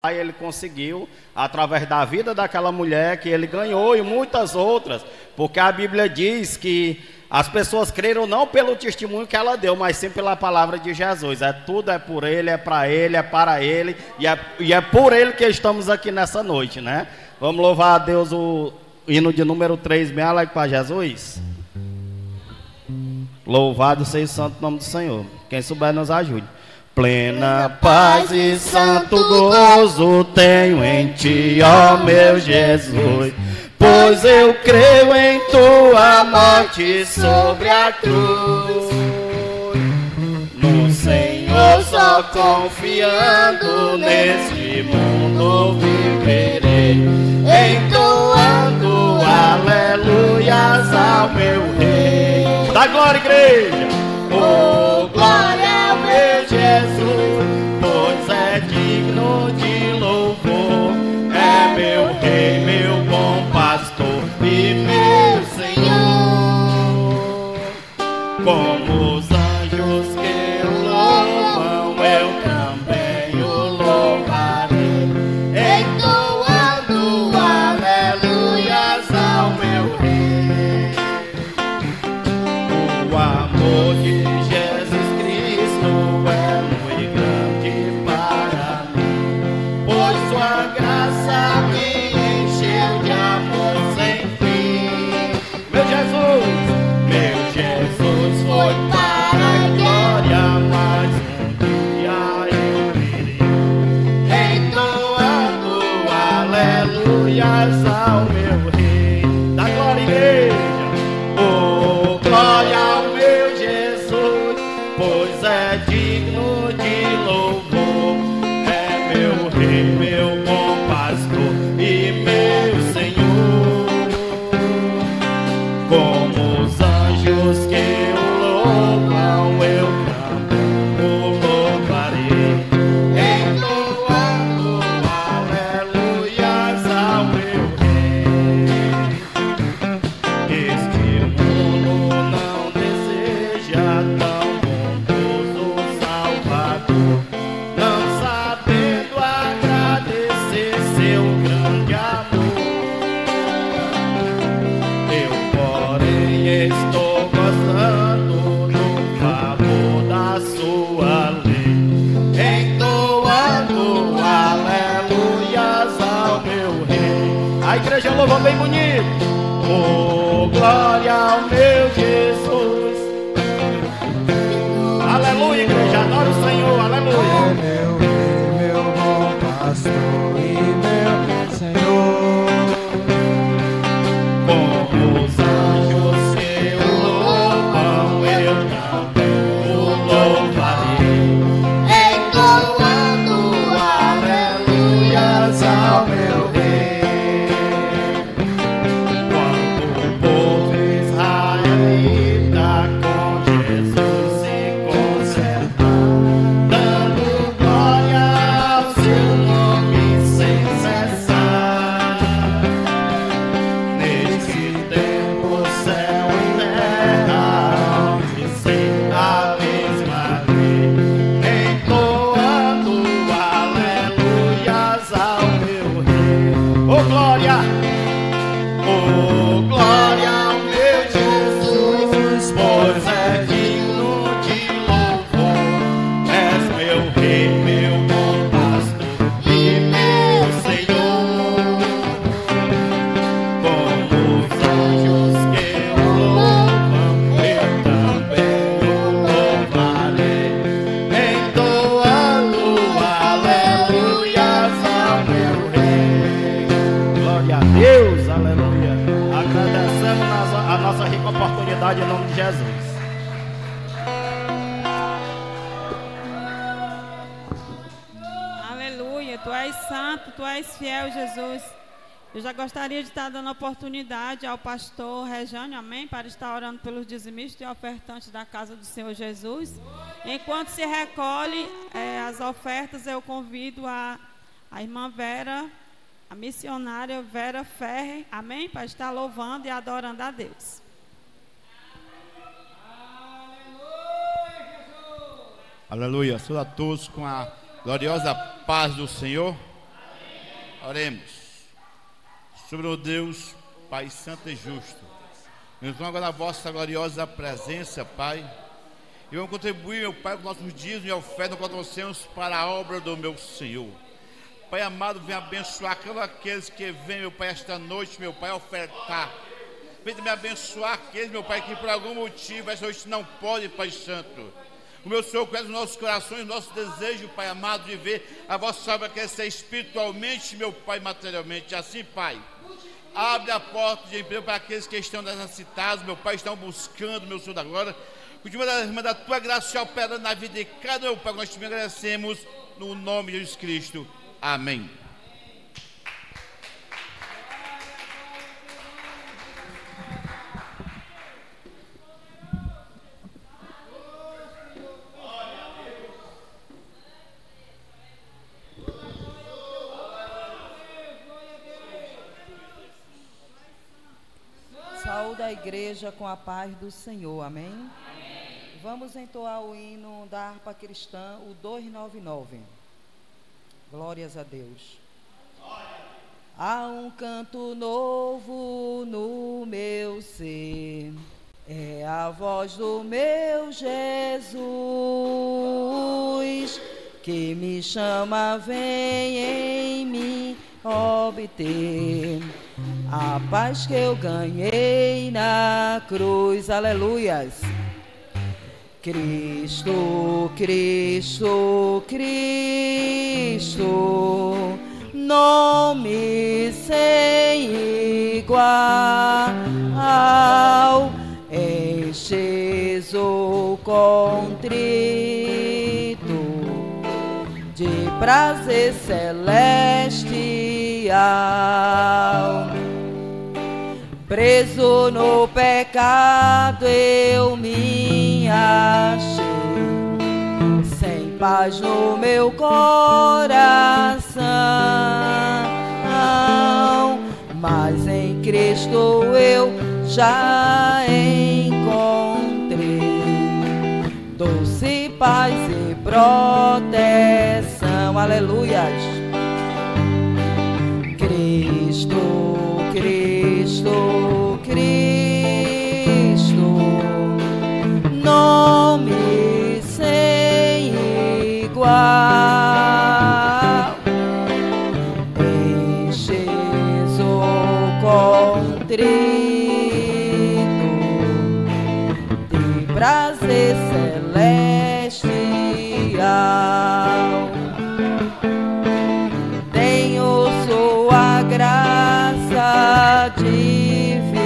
Aí ele conseguiu, através da vida daquela mulher que ele ganhou e muitas outras, porque a Bíblia diz que as pessoas creram não pelo testemunho que ela deu, mas sim pela palavra de Jesus. Tudo é por ele, é para ele, é para ele, e é por ele que estamos aqui nessa noite, né? Vamos louvar a Deus, o hino de número 3, bem alegre para Jesus. Louvado seja o santo nome do Senhor. Quem souber nos ajude. Plena paz e santo gozo tenho em ti, ó meu Jesus, pois eu creio em tua morte sobre a cruz. No Senhor só confiando, nesse mundo viverei, entoando aleluias ao meu Rei. Dá glória, igreja! Oh, glória ao meu Jesus, pois é digno de louvor. É meu Rei, meu bom pastor e meu Senhor. Como os anjos que o louvam, eu também o louvarei, entoando aleluias ao meu Rei. O amor de Jesus Cristo é muito grande para mim, pois sua graça me encheu de amor sem fim. Meu Jesus foi para a glória, mas um dia eu virei, entoando aleluias ao meu Rei. Da glória, igreja! Oh, glória ao meu Jesus, pois é digno de louvor. É meu Rei, meu bom pastor e meu Senhor. Como os anjos que o louvam, eu também o louvarei, entoando aleluias ao meu Rei. Este mundo não deseja tão bondoso Salvador, não sabendo agradecer seu grande amor. Eu, porém, estou gozando do favor da sua lei, entoando aleluias ao meu Rei. A igreja louva bem bonito. Oh, glória ao meu Jesus. Aleluia, igreja, adora o Senhor, aleluia. É meu Rei, meu bom pastor e meu Senhor. Como os anjos que o louvam, eu também o louvarei, entoando aleluias ao meu Rei. Quando o povo israelita com Jesus se consertar, dando glória ao seu nome sem cessar, neste tempo céu e terra hão de ser a mesma lei, entoando aleluias ao meu Rei. Oh glória! Oh glória ao meu Jesus, pois é digno de louvor. És meu Rei, meu bom pastor e meu Senhor. Como os anjos que o louvam, eu também o louvarei, entoando aleluias ao meu Rei. Glória a Deus, aleluia. Agradecemos a nossa rica oportunidade em nome de Jesus. Aleluia, tu és santo, tu és fiel, Jesus. Eu já gostaria de estar dando oportunidade ao pastor Rejane, amém, para estar orando pelos dizimistas e ofertantes da casa do Senhor Jesus. Enquanto se recolhe as ofertas, eu convido a irmã Vera, a missionária Vera Ferre, amém, para estar louvando e adorando a Deus. Aleluia. Saúde a todos com a gloriosa paz do Senhor. Oremos. Sobre o Deus, Pai Santo e Justo, nos vamos agora na vossa gloriosa presença, Pai, e vamos contribuir, meu Pai, com nossos dízimos e ofertas que trouxemos para a obra do meu Senhor. Pai amado, vem abençoar cada aqueles que vêm, meu Pai, esta noite, meu Pai, ofertar. Vem me abençoar aqueles, meu Pai, que por algum motivo esta noite não pode, Pai Santo. O meu Senhor conhece os nossos corações, o nosso desejo, Pai amado, de ver a vossa obra crescer espiritualmente, meu Pai, materialmente. Assim, Pai, abre a porta de emprego para aqueles que estão necessitados, meu Pai, estão buscando, meu Senhor da glória. Continua da tua graça operando na vida de cada meu Pai, nós te agradecemos no nome de Jesus Cristo. Amém. Saúde a igreja com a paz do Senhor, amém? Amém. Vamos entoar o hino da harpa cristã, o 299. Glórias a Deus. Há um canto novo no meu ser, é a voz do meu Jesus, que me chama, vem em mim obter a paz que eu ganhei na cruz. Aleluias. Cristo, Cristo, Cristo, nome sem igual, enches o contrito de prazer celestial. Preso no pecado eu me achei, sem paz no meu coração, mas em Cristo eu já encontrei doce paz e proteção. Aleluias. Cristo, Cristo, Cristo, nome sem igual, enches o contrito de prazer celestial. Tenho sua graça divinal,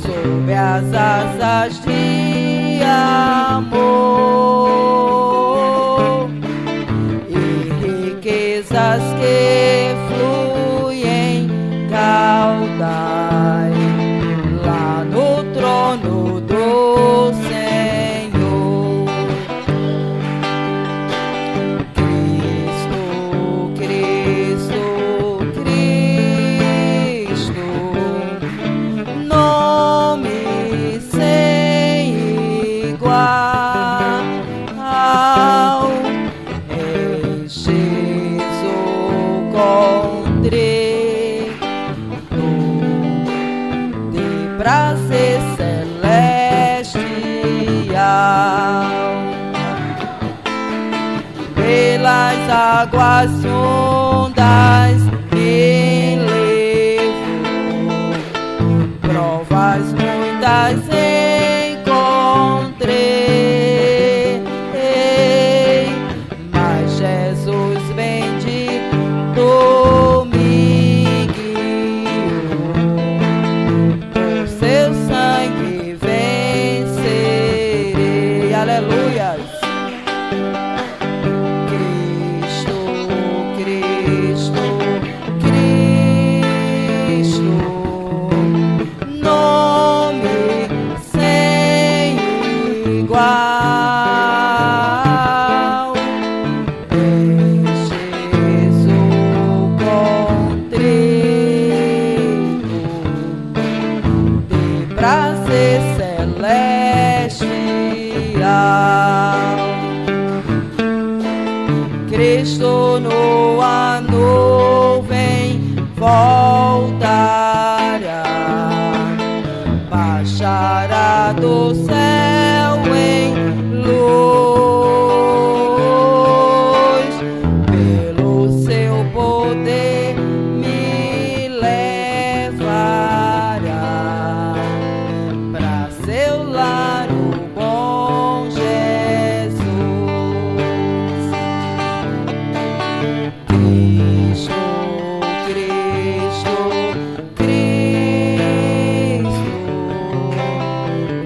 sob as asas de amor, e riquezas que fluem caudais lá no trono do Senhor. Cristo, Cristo, Cristo, nome sem igual, enches o contrito de prazer celestial. Pelas águas fundas me levou, provas muitas encontrei, mas Jesus bendito me guiou, por seu sangue vencerei. Aleluias. Cristo, Cristo, tornou a nuvem, voltará, baixará do céu em luz, pelo seu poder me levará para seu lar, o bom Jesus. Cristo, Cristo, Cristo,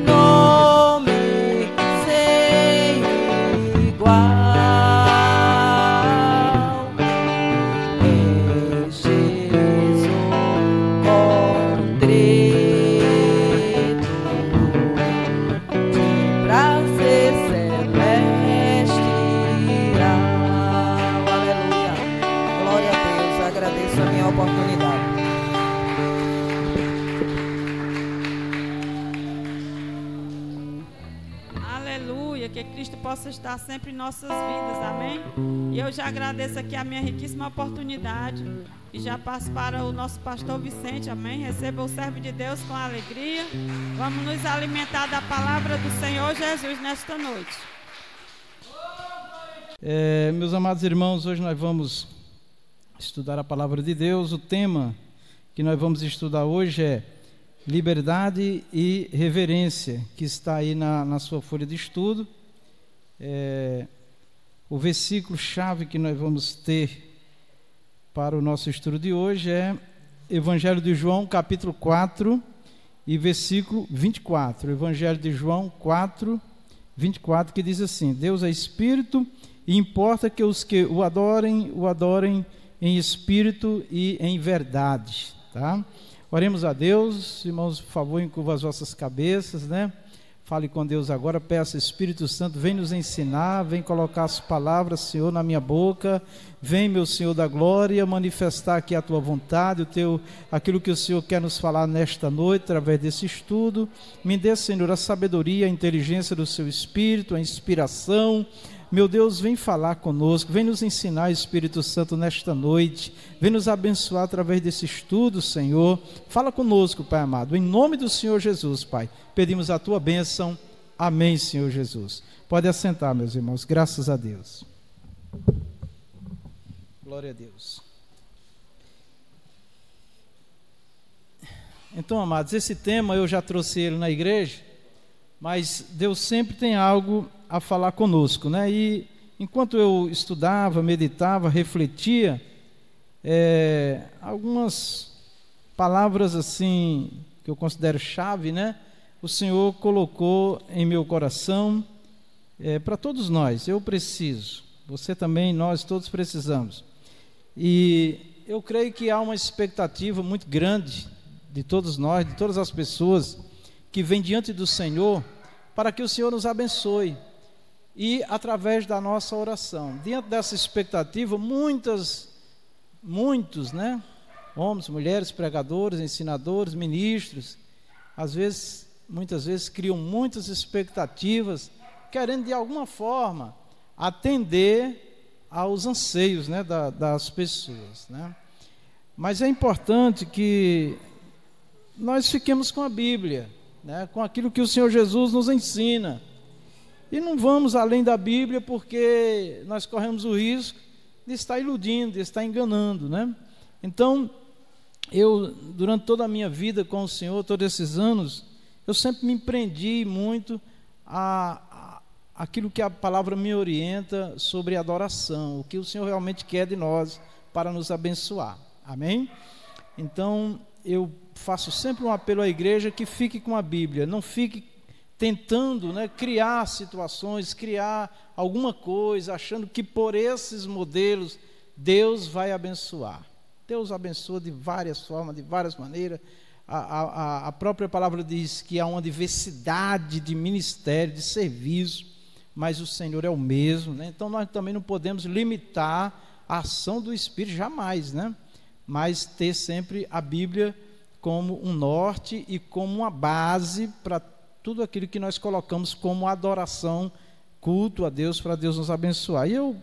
nome sem igual. É Jesus contrito, de prazer celestial. Aleluia. Glória a Deus. Agradeço a minha oportunidade. Aleluia, que Cristo possa estar sempre em nossas vidas, amém? E eu já agradeço aqui a minha riquíssima oportunidade e já passo para o nosso pastor Vicente, amém? Receba o servo de Deus com alegria. Vamos nos alimentar da palavra do Senhor Jesus nesta noite. Meus amados irmãos, hoje nós vamos estudar a palavra de Deus. O tema que nós vamos estudar hoje é liberdade e reverência, que está aí na sua folha de estudo. O versículo-chave que nós vamos ter para o nosso estudo de hoje é Evangelho de João, capítulo 4 e versículo 24. Evangelho de João 4, 24, que diz assim: Deus é Espírito e importa que os que o adorem em espírito e em verdade, tá? Oremos a Deus, irmãos, por favor, encurva as vossas cabeças, né? Fale com Deus agora, peça Espírito Santo, vem nos ensinar, vem colocar as palavras, Senhor, na minha boca, vem, meu Senhor da glória, manifestar aqui a tua vontade, aquilo que o Senhor quer nos falar nesta noite, através desse estudo. Me dê, Senhor, a sabedoria, a inteligência do seu Espírito, a inspiração. Meu Deus, vem falar conosco, vem nos ensinar, Espírito Santo, nesta noite, vem nos abençoar através desse estudo, Senhor. Fala conosco, Pai amado, em nome do Senhor Jesus, Pai, pedimos a tua bênção, amém, Senhor Jesus. Pode assentar, meus irmãos, graças a Deus. Glória a Deus. Então, amados, esse tema eu já trouxe ele na igreja, mas Deus sempre tem algo a falar conosco, né? E enquanto eu estudava, meditava, refletia, algumas palavras assim que eu considero chave, né? O Senhor colocou em meu coração para todos nós. Eu preciso, você também, nós todos precisamos. E eu creio que há uma expectativa muito grande de todos nós, de todas as pessoas que vêm diante do Senhor, para que o Senhor nos abençoe. E através da nossa oração, diante dessa expectativa, muitos, né? Homens, mulheres, pregadores, ensinadores, ministros, muitas vezes criam muitas expectativas, querendo de alguma forma atender aos anseios, né, das pessoas, né? Mas é importante que nós fiquemos com a Bíblia, né, com aquilo que o Senhor Jesus nos ensina. E não vamos além da Bíblia, porque nós corremos o risco de estar iludindo, de estar enganando, né? Então, durante toda a minha vida com o Senhor, todos esses anos, eu sempre me prendi muito aquilo que a palavra me orienta sobre adoração, o que o Senhor realmente quer de nós para nos abençoar. Amém? Então, eu faço sempre um apelo à igreja que fique com a Bíblia, não fique tentando, né, criar situações, criar alguma coisa, achando que por esses modelos Deus vai abençoar. Deus abençoa de várias formas, de várias maneiras. A própria palavra diz que há uma diversidade de ministério, de serviço, mas o Senhor é o mesmo, né? Então nós também não podemos limitar a ação do Espírito, jamais, né? Mas ter sempre a Bíblia como um norte e como uma base para tudo aquilo que nós colocamos como adoração, culto a Deus, para Deus nos abençoar. E eu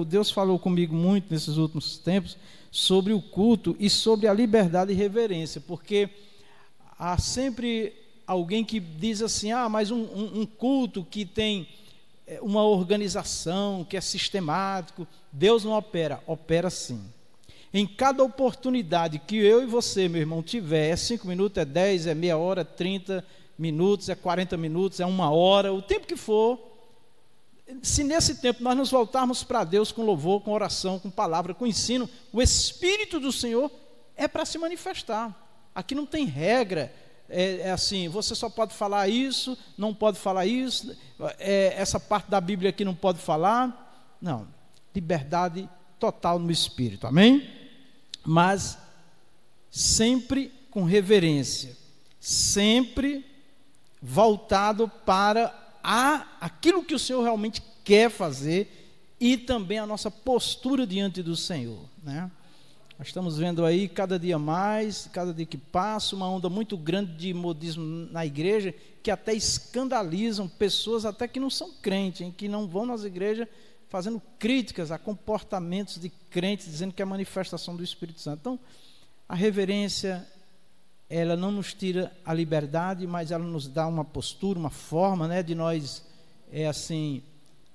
Deus falou comigo muito nesses últimos tempos sobre o culto e sobre a liberdade e reverência, porque há sempre alguém que diz assim, mas um culto que tem uma organização, que é sistemático. Deus não opera, opera sim. Em cada oportunidade que eu e você, meu irmão, tiver, é 5 minutos, é 10, é meia hora, é 30 minutos, é 40 minutos, é 1 hora, o tempo que for, se nesse tempo nós nos voltarmos para Deus com louvor, com oração, com palavra, com ensino, o Espírito do Senhor é para se manifestar. Aqui não tem regra, é assim, você só pode falar isso, não pode falar isso, essa parte da Bíblia aqui não pode falar. Não, liberdade total no Espírito, amém? Mas sempre com reverência, sempre voltado para aquilo que o Senhor realmente quer fazer e também a nossa postura diante do Senhor, né? Nós estamos vendo aí cada dia mais, cada dia que passa, uma onda muito grande de modismo na igreja, que até escandalizam pessoas até que não são crentes, que não vão nas igrejas, fazendo críticas a comportamentos de crentes, dizendo que é manifestação do Espírito Santo. Então, a reverência, ela não nos tira a liberdade, mas ela nos dá uma postura, uma forma, né, de nós,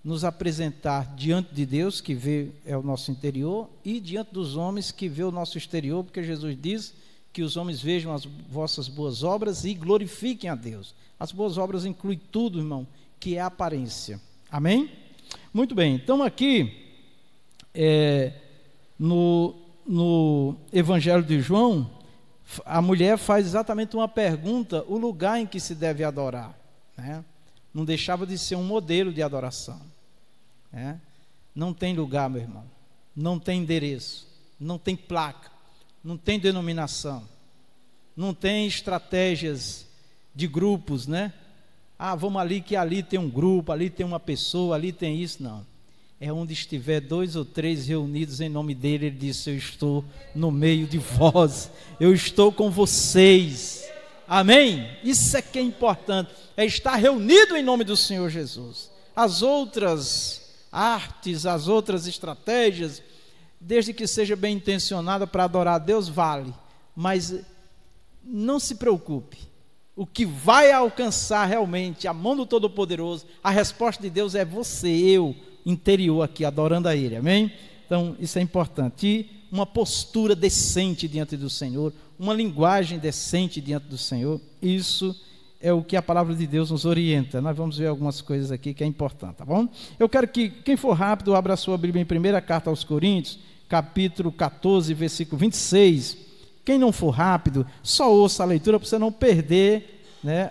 nos apresentar diante de Deus, que vê o nosso interior, e diante dos homens, que vê o nosso exterior, porque Jesus diz que os homens vejam as vossas boas obras e glorifiquem a Deus. As boas obras incluem tudo, irmão, que é a aparência. Amém? Muito bem, então aqui, no Evangelho de João, a mulher faz exatamente uma pergunta, o lugar em que se deve adorar, né? Não deixava de ser um modelo de adoração, né? Não tem lugar, meu irmão, não tem endereço, não tem placa, não tem denominação, não tem estratégias de grupos, né? Vamos ali, que ali tem um grupo, ali tem uma pessoa, ali tem isso. Não, é onde estiver 2 ou 3 reunidos em nome dele. Ele disse, eu estou no meio de vós, eu estou com vocês, amém? Isso é que é importante, é estar reunido em nome do Senhor Jesus. As outras artes, as outras estratégias, desde que seja bem intencionada para adorar a Deus, vale, mas não se preocupe. O que vai alcançar realmente a mão do Todo-Poderoso, a resposta de Deus é você, eu, interior aqui, adorando a Ele, amém? Então, isso é importante. E uma postura decente diante do Senhor, uma linguagem decente diante do Senhor, isso é o que a palavra de Deus nos orienta. Nós vamos ver algumas coisas aqui que é importante, tá bom? Eu quero que, quem for rápido, abra a sua Bíblia em 1ª Carta aos Coríntios, capítulo 14, versículo 26, quem não for rápido, só ouça a leitura para você não perder, né,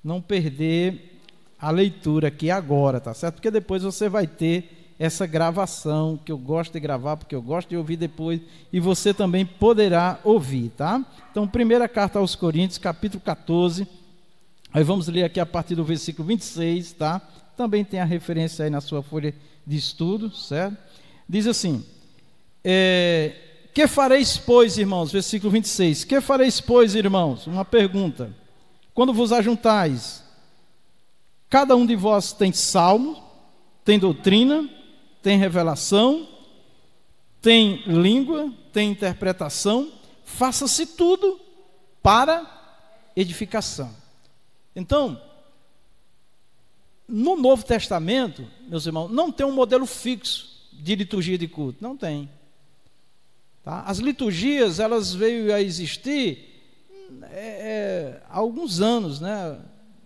não perder a leitura aqui agora, tá certo? Porque depois você vai ter essa gravação, que eu gosto de gravar, porque eu gosto de ouvir depois, e você também poderá ouvir, tá? Então, 1ª Carta aos Coríntios, capítulo 14, aí vamos ler aqui a partir do versículo 26, tá? Também tem a referência aí na sua folha de estudo, certo? Diz assim, que fareis, pois, irmãos? Versículo 26. Que fareis, pois, irmãos? Uma pergunta. Quando vos ajuntais, cada um de vós tem salmo, tem doutrina, tem revelação, tem língua, tem interpretação. Faça-se tudo para edificação. Então, no Novo Testamento, meus irmãos, não tem um modelo fixo de liturgia de culto. Não tem. Tá? As liturgias, elas veio a existir há alguns anos, né?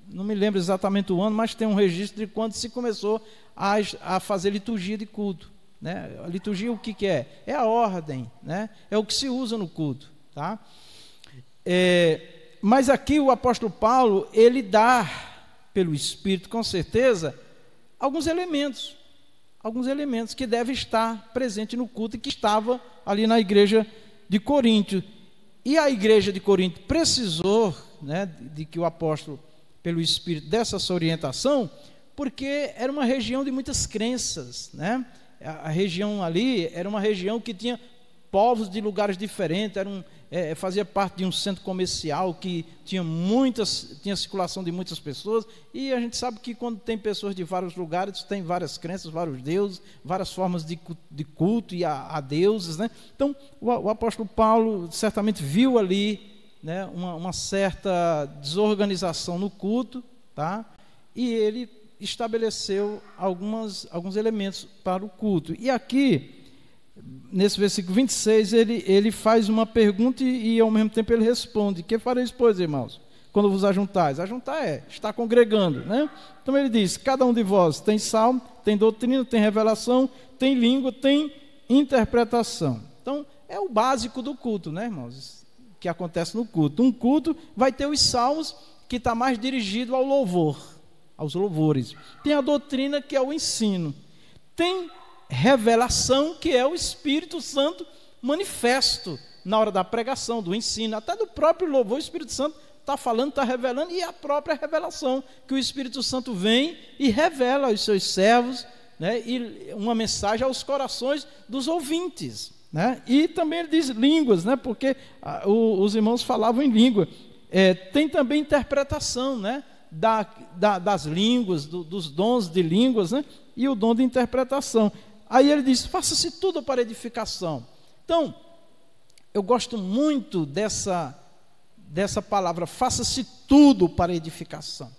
Não me lembro exatamente o ano, mas tem um registro de quando se começou a fazer liturgia de culto, né? A liturgia, o que é? É a ordem, né? É o que se usa no culto, tá? Mas aqui o apóstolo Paulo, ele dá, pelo Espírito, com certeza, alguns elementos que devem estar presentes no culto e que estava ali na igreja de Corinto. E a igreja de Corinto precisou, né, de que o apóstolo, pelo Espírito, desse essa orientação, porque era uma região de muitas crenças, né? A região ali era uma região que tinha povos de lugares diferentes, fazia parte de um centro comercial que tinha circulação de muitas pessoas, e a gente sabe que quando tem pessoas de vários lugares, tem várias crenças, vários deuses, várias formas de culto e a deuses, né? Então, o apóstolo Paulo certamente viu ali, né, uma certa desorganização no culto, tá? E ele estabeleceu alguns elementos para o culto. E aqui, nesse versículo 26, ele faz uma pergunta e ao mesmo tempo ele responde: que fareis, pois, irmãos, quando vos ajuntais? Ajuntar está congregando, né? Então ele diz: cada um de vós tem salmo, tem doutrina, tem revelação, tem língua, tem interpretação. Então é o básico do culto, né, irmãos, que acontece no culto. Um culto vai ter os salmos, que está mais dirigido ao louvor, aos louvores. Tem a doutrina, que é o ensino. Tem revelação, que é o Espírito Santo manifesto na hora da pregação, do ensino, até do próprio louvor. O Espírito Santo está falando, está revelando, e a própria revelação, que o Espírito Santo vem e revela aos seus servos, né, e uma mensagem aos corações dos ouvintes, né? E também ele diz línguas, né, porque os irmãos falavam em língua. Tem também interpretação, né, das línguas, dos dons de línguas, né, e o dom de interpretação. Aí ele diz: faça-se tudo para edificação. Então, eu gosto muito dessa palavra, faça-se tudo para edificação.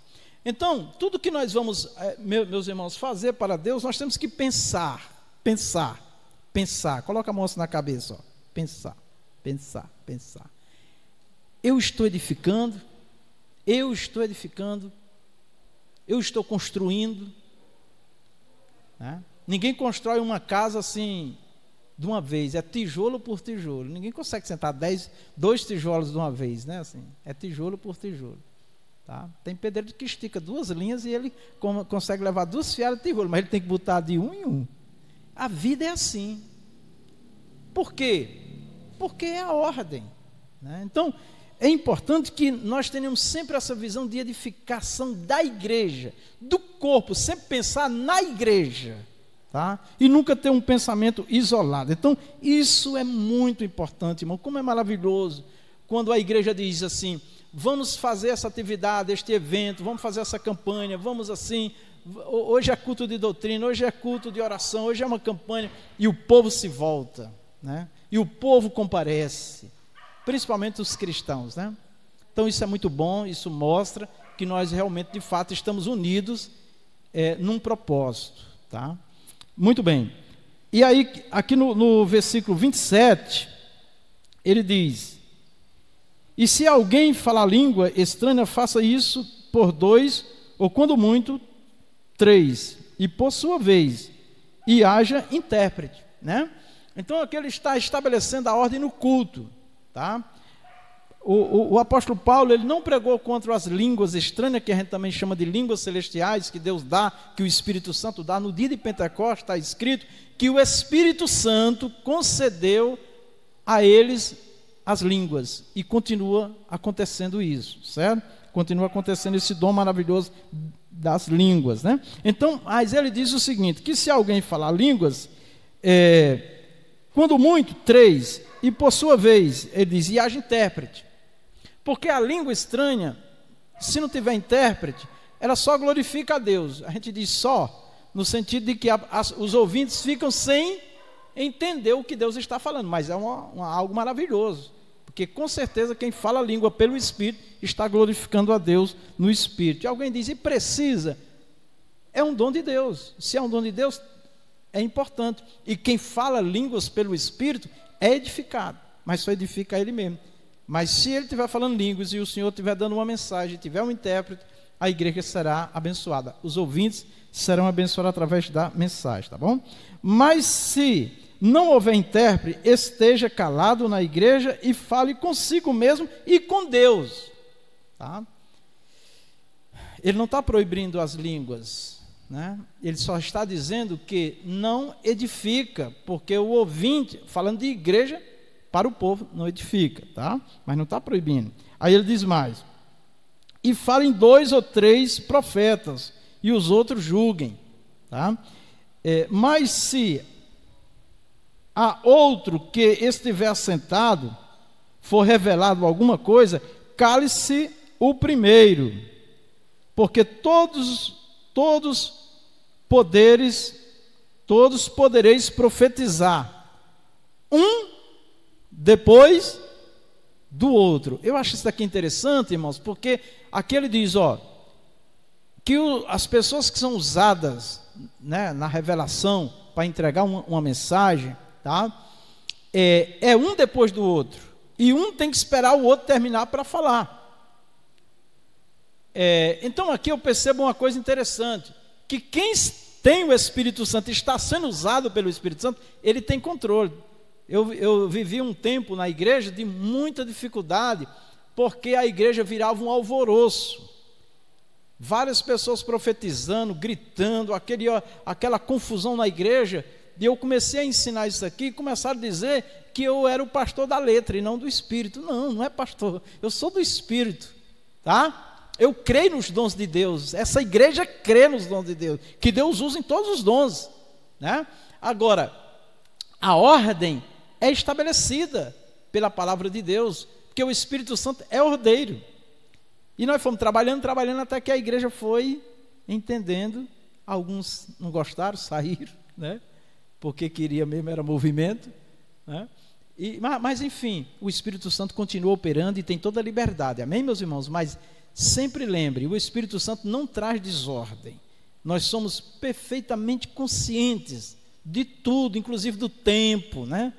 Então, tudo que nós vamos, meus irmãos, fazer para Deus, nós temos que pensar. Coloca a mão assim na cabeça, ó. Pensar. Eu estou edificando, eu estou construindo, né? Ninguém constrói uma casa assim de uma vez, é tijolo por tijolo. Ninguém consegue sentar 2 tijolos de uma vez, né? Assim, é tijolo por tijolo, tá? Tem pedreiro que estica 2 linhas e ele consegue levar 2 fiadas de tijolo, mas ele tem que botar de um em um. A vida é assim. Por quê? Porque é a ordem, né? Então, é importante que nós tenhamos sempre essa visão de edificação da igreja, do corpo, sempre pensar na igreja, tá? E nunca ter um pensamento isolado. Então, isso é muito importante, irmão. Como é maravilhoso quando a igreja diz assim: vamos fazer essa atividade, este evento, vamos fazer essa campanha, vamos assim, hoje é culto de doutrina, hoje é culto de oração, hoje é uma campanha, e o povo se volta, né? E o povo comparece, principalmente os cristãos, né? Então isso é muito bom, isso mostra que nós realmente, de fato, estamos unidos num propósito, tá? Muito bem. E aí, aqui no versículo 27, ele diz: e se alguém falar língua estranha, faça isso por 2, ou quando muito, 3, e por sua vez, e haja intérprete, né? Então aqui ele está estabelecendo a ordem no culto, tá? O apóstolo Paulo, ele não pregou contra as línguas estranhas, que a gente também chama de línguas celestiais, que Deus dá, que o Espírito Santo dá. No dia de Pentecostes está escrito que o Espírito Santo concedeu a eles as línguas, e continua acontecendo isso, certo? Continua acontecendo esse dom maravilhoso das línguas, né? Então, mas ele diz o seguinte, que se alguém falar línguas, quando muito, 3, e por sua vez, ele diz, e haja intérprete. Porque a língua estranha, se não tiver intérprete, ela só glorifica a Deus. A gente diz só, no sentido de que os ouvintes ficam sem entender o que Deus está falando, mas é algo maravilhoso, porque com certeza quem fala a língua pelo Espírito está glorificando a Deus no Espírito. E alguém diz, e precisa? É um dom de Deus. Se é um dom de Deus, é importante. E quem fala línguas pelo Espírito é edificado, mas só edifica ele mesmo. Mas se ele estiver falando línguas e o Senhor estiver dando uma mensagem, tiver um intérprete, a igreja será abençoada. Os ouvintes serão abençoados através da mensagem, tá bom? Mas se não houver intérprete, esteja calado na igreja e fale consigo mesmo e com Deus, tá? Ele não está proibindo as línguas, né? Ele só está dizendo que não edifica, porque o ouvinte, falando de igreja, para o povo não edifica, tá? Mas não está proibindo. Aí ele diz mais, e falem 2 ou 3 profetas, e os outros julguem, tá? Mas se a outro que estiver assentado, for revelado alguma coisa, cale-se o primeiro, porque todos podereis profetizar, um depois do outro. Eu acho isso daqui interessante, irmãos, porque aqui ele diz, que as pessoas que são usadas, né, na revelação para entregar uma mensagem, tá? É um depois do outro, e um tem que esperar o outro terminar para falar. Então aqui eu percebo uma coisa interessante, que quem tem o Espírito Santo, está sendo usado pelo Espírito Santo, ele tem controle. Eu vivi um tempo na igreja de muita dificuldade, porque a igreja virava um alvoroço, várias pessoas profetizando, gritando, aquela confusão na igreja, e eu comecei a ensinar isso aqui, e começaram a dizer que eu era o pastor da letra e não do Espírito. Não é pastor, eu sou do Espírito, tá? Eu creio nos dons de Deus, essa igreja crê nos dons de Deus, que Deus usa em todos os dons, né? Agora, a ordem é estabelecida pela palavra de Deus, porque o Espírito Santo é ordeiro. E nós fomos trabalhando até que a igreja foi entendendo. Alguns não gostaram, saíram, né? Porque queria mesmo, era movimento, né? Mas enfim, o Espírito Santo continua operando e tem toda a liberdade, amém, meus irmãos? Mas sempre lembre, o Espírito Santo não traz desordem. Nós somos perfeitamente conscientes de tudo, inclusive do tempo, né?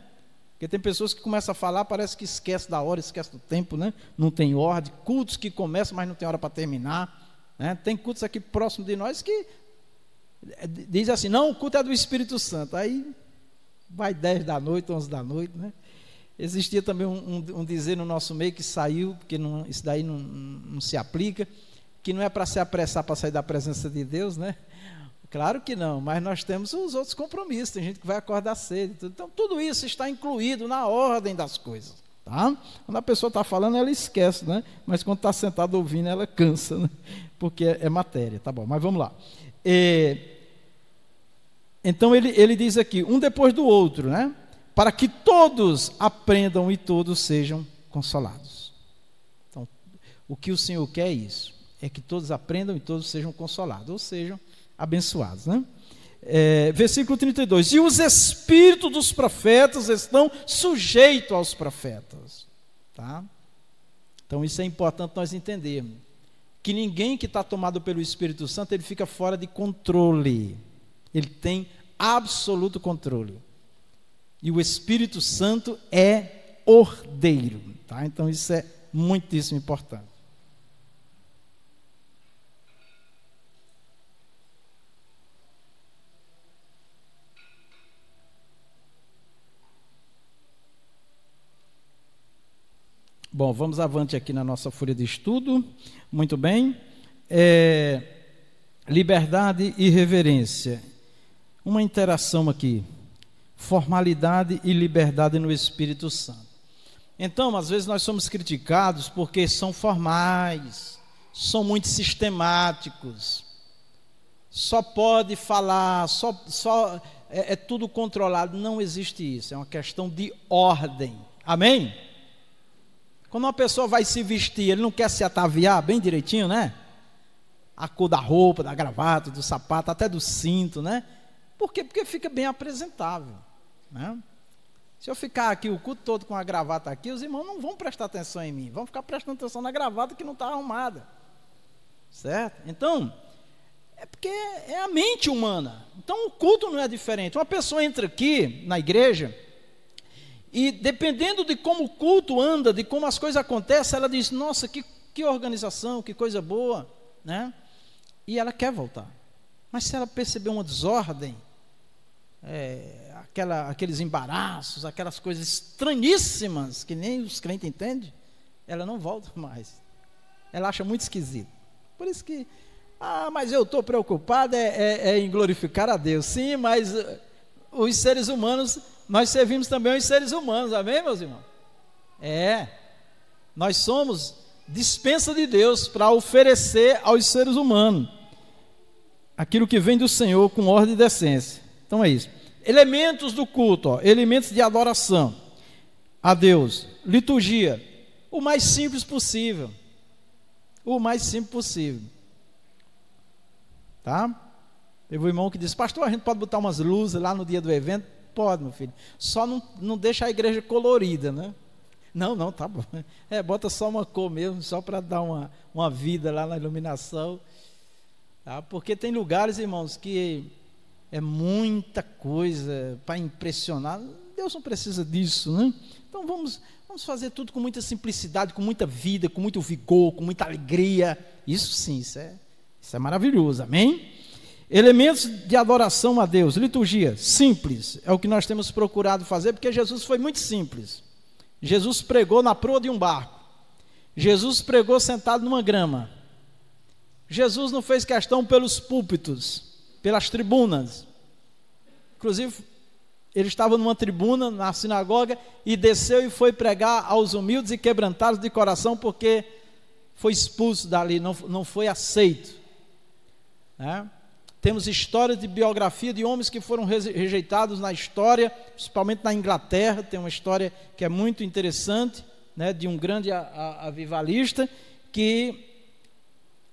Porque tem pessoas que começam a falar, parece que esquece da hora, esquece do tempo, né? Não tem ordem, cultos que começam, mas não tem hora para terminar, né? Tem cultos aqui próximo de nós que diz assim, não, o culto é do Espírito Santo, aí vai 10 da noite, 11 da noite, né? Existia também um dizer no nosso meio que saiu, porque isso daí não se aplica, que não é para se apressar para sair da presença de Deus, né? Claro que não, mas nós temos os outros compromissos, tem gente que vai acordar cedo, então tudo isso está incluído na ordem das coisas, tá? Quando a pessoa está falando, ela esquece, né? Mas quando está sentada ouvindo, ela cansa, né? Porque é matéria, tá bom, mas vamos lá. Então ele diz aqui, um depois do outro, né? Para que todos aprendam e todos sejam consolados. Então, o que o Senhor quer é isso, é que todos aprendam e todos sejam consolados, ou sejam abençoados, né? Versículo 32, e os espíritos dos profetas estão sujeitos aos profetas, tá? Então isso é importante nós entendermos, que ninguém que está tomado pelo Espírito Santo, ele fica fora de controle, ele tem absoluto controle, e o Espírito Santo é ordeiro, tá? Então isso é muitíssimo importante. Bom, vamos avante aqui na nossa folha de estudo. Muito bem. Liberdade e reverência. Uma interação aqui. Formalidade e liberdade no Espírito Santo. Então, às vezes nós somos criticados porque são formais, são muito sistemáticos. Só pode falar, é tudo controlado. Não existe isso, é uma questão de ordem. Amém? Quando uma pessoa vai se vestir, ele não quer se ataviar bem direitinho, né? A cor da roupa, da gravata, do sapato, até do cinto, né? Por quê? Porque fica bem apresentável, né? Se eu ficar aqui o culto todo com a gravata aqui, os irmãos não vão prestar atenção em mim, vão ficar prestando atenção na gravata que não está arrumada, certo? Então, é porque é a mente humana. Então o culto não é diferente. Uma pessoa entra aqui na igreja e dependendo de como o culto anda, de como as coisas acontecem, ela diz, nossa, que organização, que coisa boa, né? E ela quer voltar. Mas se ela perceber uma desordem, aqueles embaraços, aquelas coisas estranhíssimas, que nem os crentes entendem, ela não volta mais. Ela acha muito esquisito. Por isso que, mas eu estou preocupado em glorificar a Deus. Sim, mas os seres humanos, nós servimos também os seres humanos, amém, meus irmãos? Nós somos dispensa de Deus para oferecer aos seres humanos aquilo que vem do Senhor com ordem e decência. Então é isso. Elementos do culto, ó, elementos de adoração a Deus. Liturgia, o mais simples possível. O mais simples possível. Tá? Teve um irmão que disse: pastor, a gente pode botar umas luzes lá no dia do evento? Pode, meu filho. Só não deixa a igreja colorida, né? Não, tá bom. Bota só uma cor mesmo, só para dar uma vida lá na iluminação. Tá? Porque tem lugares, irmãos, que é muita coisa para impressionar. Deus não precisa disso, né? Então vamos fazer tudo com muita simplicidade, com muita vida, com muito vigor, com muita alegria. Isso sim, isso é maravilhoso, amém? Elementos de adoração a Deus, liturgia, simples, é o que nós temos procurado fazer, porque Jesus foi muito simples. Jesus pregou na proa de um barco. Jesus pregou sentado numa grama. Jesus não fez questão pelos púlpitos, pelas tribunas. Inclusive, ele estava numa tribuna na sinagoga e desceu e foi pregar aos humildes e quebrantados de coração, porque foi expulso dali, não foi aceito. Né? Temos histórias de biografia de homens que foram rejeitados na história, principalmente na Inglaterra. Tem uma história que é muito interessante, né, de um grande avivalista, que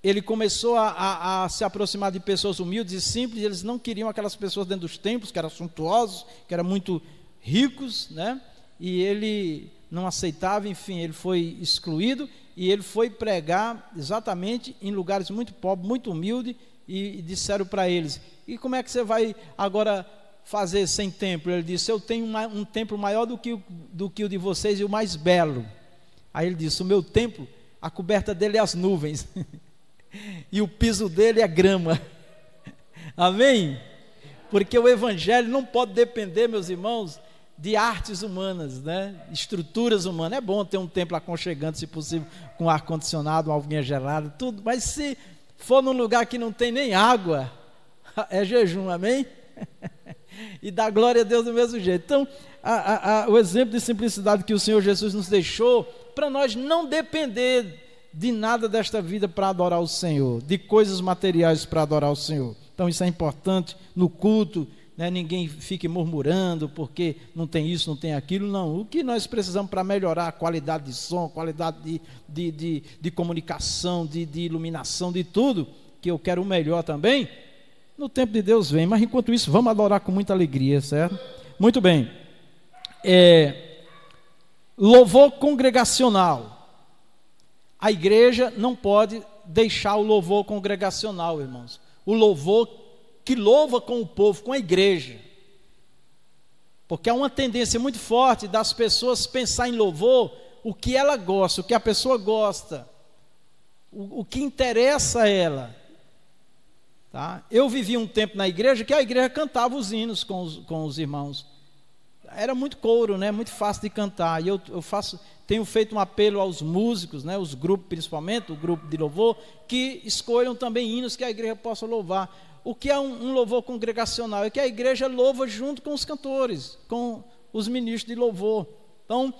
ele começou a se aproximar de pessoas humildes e simples. Eles não queriam aquelas pessoas dentro dos templos, que eram suntuosos, que eram muito ricos, né? E ele não aceitava, enfim, ele foi excluído, e ele foi pregar exatamente em lugares muito pobres, muito humildes, e disseram para eles: e como é que você vai agora fazer sem templo? Ele disse: eu tenho um templo maior do que o de vocês, e o mais belo. Aí ele disse: o meu templo, a coberta dele é as nuvens e o piso dele é grama. Amém? Porque o evangelho não pode depender, meus irmãos, de artes humanas, né? Estruturas humanas. É bom ter um templo aconchegante, se possível, com ar-condicionado, uma alvinha gelada, tudo, mas se for num lugar que não tem nem água, é jejum, amém? E dá glória a Deus do mesmo jeito. Então, o exemplo de simplicidade que o Senhor Jesus nos deixou, para nós não depender de nada desta vida para adorar o Senhor, de coisas materiais para adorar o Senhor. Então isso é importante no culto, né? Ninguém fique murmurando porque não tem isso, não tem aquilo, não. O que nós precisamos para melhorar a qualidade de som, qualidade de comunicação, de iluminação, de tudo, que eu quero o melhor também, no tempo de Deus vem. Mas enquanto isso, vamos adorar com muita alegria, certo? Muito bem. Louvor congregacional. A igreja não pode deixar o louvor congregacional, irmãos. O louvor que louva com o povo, com a igreja. Porque há uma tendência muito forte das pessoas pensar em louvor o que ela gosta, o que a pessoa gosta, o que interessa a ela. Tá? Eu vivi um tempo na igreja que a igreja cantava os hinos com os irmãos. Era muito coro, né? Muito fácil de cantar. E eu tenho feito um apelo aos músicos, né? Os grupos principalmente, o grupo de louvor, que escolham também hinos que a igreja possa louvar. O que é um louvor congregacional? É que a igreja louva junto com os cantores, com os ministros de louvor. Então,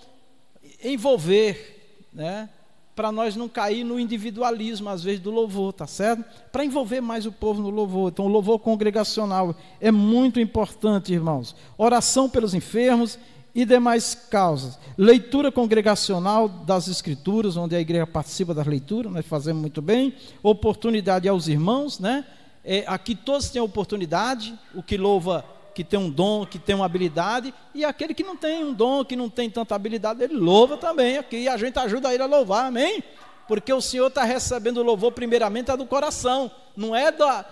envolver, né? Para nós não cair no individualismo, às vezes, do louvor, tá certo? Para envolver mais o povo no louvor. Então, o louvor congregacional é muito importante, irmãos. Oração pelos enfermos e demais causas. Leitura congregacional das Escrituras, onde a igreja participa das leituras, nós fazemos muito bem. Oportunidade aos irmãos, né? Aqui todos têm oportunidade, o que louva, que tem um dom, que tem uma habilidade, e aquele que não tem um dom, que não tem tanta habilidade, ele louva também aqui, e a gente ajuda ele a louvar, amém? Porque o Senhor está recebendo o louvor primeiramente do coração, não é da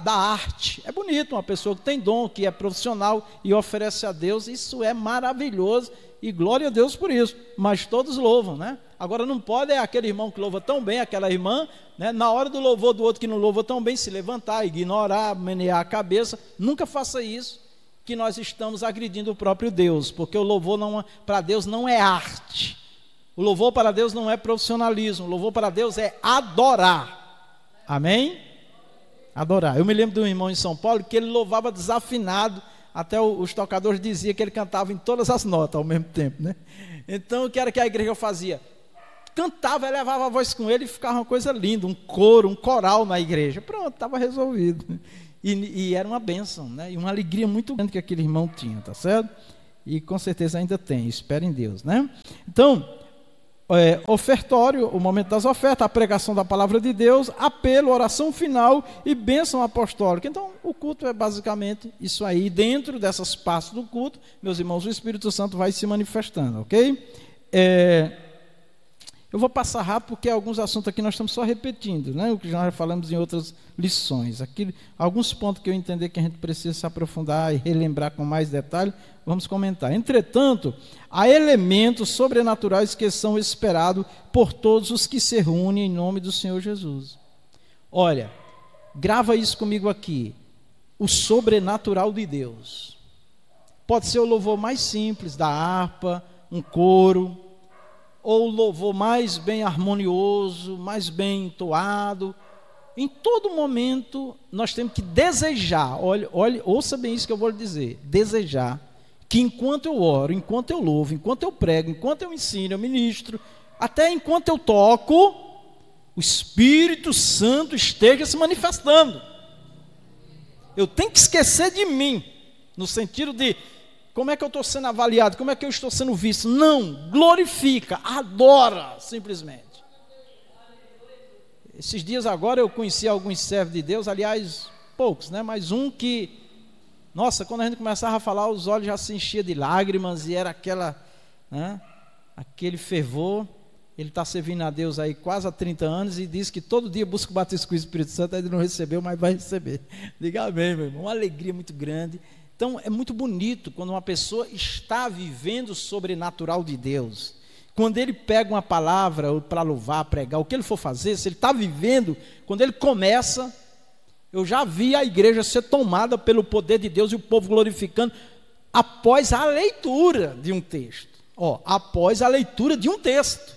arte. É bonito uma pessoa que tem dom, que é profissional e oferece a Deus, isso é maravilhoso, e glória a Deus por isso, mas todos louvam, né? Agora não pode aquele irmão que louva tão bem, aquela irmã, né, na hora do louvor do outro que não louva tão bem, se levantar, ignorar, menear a cabeça. Nunca faça isso, que nós estamos agredindo o próprio Deus, porque o louvor para Deus não é arte, o louvor para Deus não é profissionalismo, o louvor para Deus é adorar, amém? Adorar. Eu me lembro de um irmão em São Paulo que ele louvava desafinado, até os tocadores diziam que ele cantava em todas as notas ao mesmo tempo, né? Então o que era que a igreja fazia? Cantava, levava a voz com ele e ficava uma coisa linda, um coro, um coral na igreja. Pronto, estava resolvido. E era uma bênção, né? E uma alegria muito grande que aquele irmão tinha, tá certo? E com certeza ainda tem, espero em Deus, né? Então, ofertório, o momento das ofertas, a pregação da palavra de Deus, apelo, oração final e bênção apostólica. Então, o culto é basicamente isso aí. Dentro dessas partes do culto, meus irmãos, o Espírito Santo vai se manifestando, ok? Eu vou passar rápido porque alguns assuntos aqui nós estamos só repetindo, né? O que já falamos em outras lições. Aqui, alguns pontos que eu entender que a gente precisa se aprofundar e relembrar com mais detalhe, vamos comentar. Entretanto, há elementos sobrenaturais que são esperados por todos os que se reúnem em nome do Senhor Jesus. Olha, grava isso comigo aqui. O sobrenatural de Deus. Pode ser o louvor mais simples da harpa, um coro, ou o louvor mais bem harmonioso, mais bem entoado. Em todo momento, nós temos que desejar, olha, ouça bem isso que eu vou lhe dizer, desejar que enquanto eu oro, enquanto eu louvo, enquanto eu prego, enquanto eu ensino, eu ministro, até enquanto eu toco, o Espírito Santo esteja se manifestando. Eu tenho que esquecer de mim, no sentido de como é que eu estou sendo avaliado, como é que eu estou sendo visto. Não, glorifica, adora, simplesmente. Esses dias agora eu conheci alguns servos de Deus, aliás, poucos, né? Mas um que, nossa, quando a gente começava a falar, os olhos já se enchiam de lágrimas e era aquele fervor. Ele está servindo a Deus aí quase há 30 anos e diz que todo dia busca o batismo com o Espírito Santo, ainda não recebeu, mas vai receber. Diga amém, meu irmão, uma alegria muito grande. Então é muito bonito quando uma pessoa está vivendo o sobrenatural de Deus. Quando ele pega uma palavra para louvar, pregar, o que ele for fazer, se ele está vivendo, quando ele começa, eu já vi a igreja ser tomada pelo poder de Deus e o povo glorificando após a leitura de um texto. Após a leitura de um texto.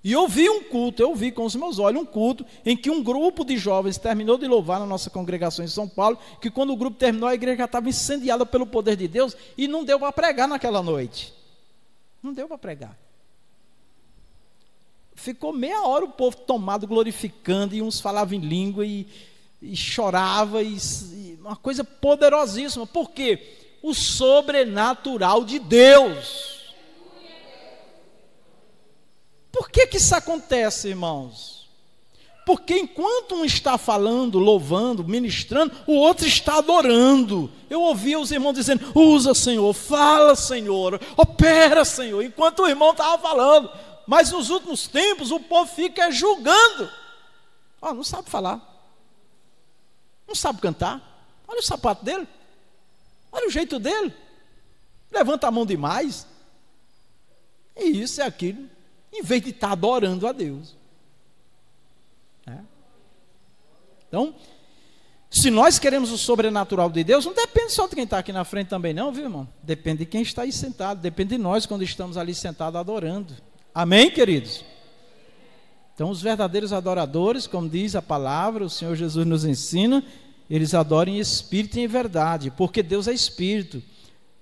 E eu vi um culto, eu vi com os meus olhos um culto em que um grupo de jovens terminou de louvar na nossa congregação em São Paulo, que quando o grupo terminou, a igreja já estava incendiada pelo poder de Deus e não deu para pregar naquela noite. Não deu para pregar. Ficou meia hora o povo tomado, glorificando, e uns falavam em língua e chorava, e uma coisa poderosíssima. Por quê? O sobrenatural de Deus. Por que isso acontece, irmãos? Porque enquanto um está falando, louvando, ministrando, o outro está adorando. Eu ouvia os irmãos dizendo, usa, Senhor, fala, Senhor, opera, Senhor, enquanto o irmão estava falando. Mas nos últimos tempos o povo fica julgando. Não sabe falar, não sabe cantar, olha o sapato dele, olha o jeito dele, levanta a mão demais. E isso é aquilo. Em vez de estar adorando a Deus. Então, se nós queremos o sobrenatural de Deus, não depende só de quem está aqui na frente também não, viu, irmão? Depende de quem está aí sentado, depende de nós quando estamos ali sentados adorando. Amém, queridos? Então, os verdadeiros adoradores, como diz a palavra, o Senhor Jesus nos ensina, eles adoram em espírito e em verdade, porque Deus é espírito.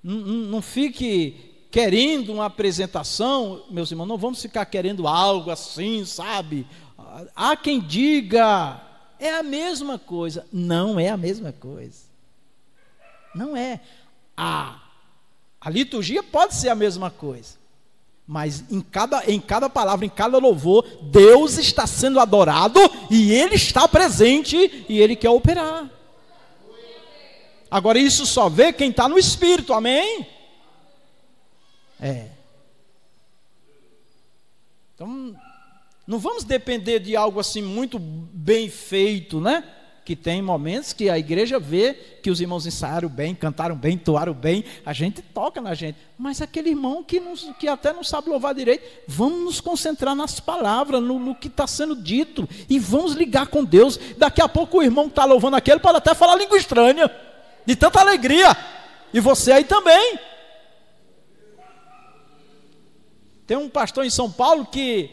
Não fique querendo uma apresentação, meus irmãos, não vamos ficar querendo algo assim, sabe? Há quem diga, é a mesma coisa. Não é a mesma coisa. Não é. A liturgia pode ser a mesma coisa, mas em cada palavra, em cada louvor, Deus está sendo adorado e Ele está presente e Ele quer operar. Agora isso só vê quem está no Espírito, amém? Então, não vamos depender de algo assim muito bem feito, né? Que tem momentos que a igreja vê que os irmãos ensaiaram bem, cantaram bem, entoaram bem, a gente toca na gente. Mas aquele irmão que até não sabe louvar direito, vamos nos concentrar nas palavras, no que está sendo dito, e vamos ligar com Deus. Daqui a pouco o irmão que está louvando aquele pode até falar língua estranha, de tanta alegria, e você aí também. Tem um pastor em São Paulo que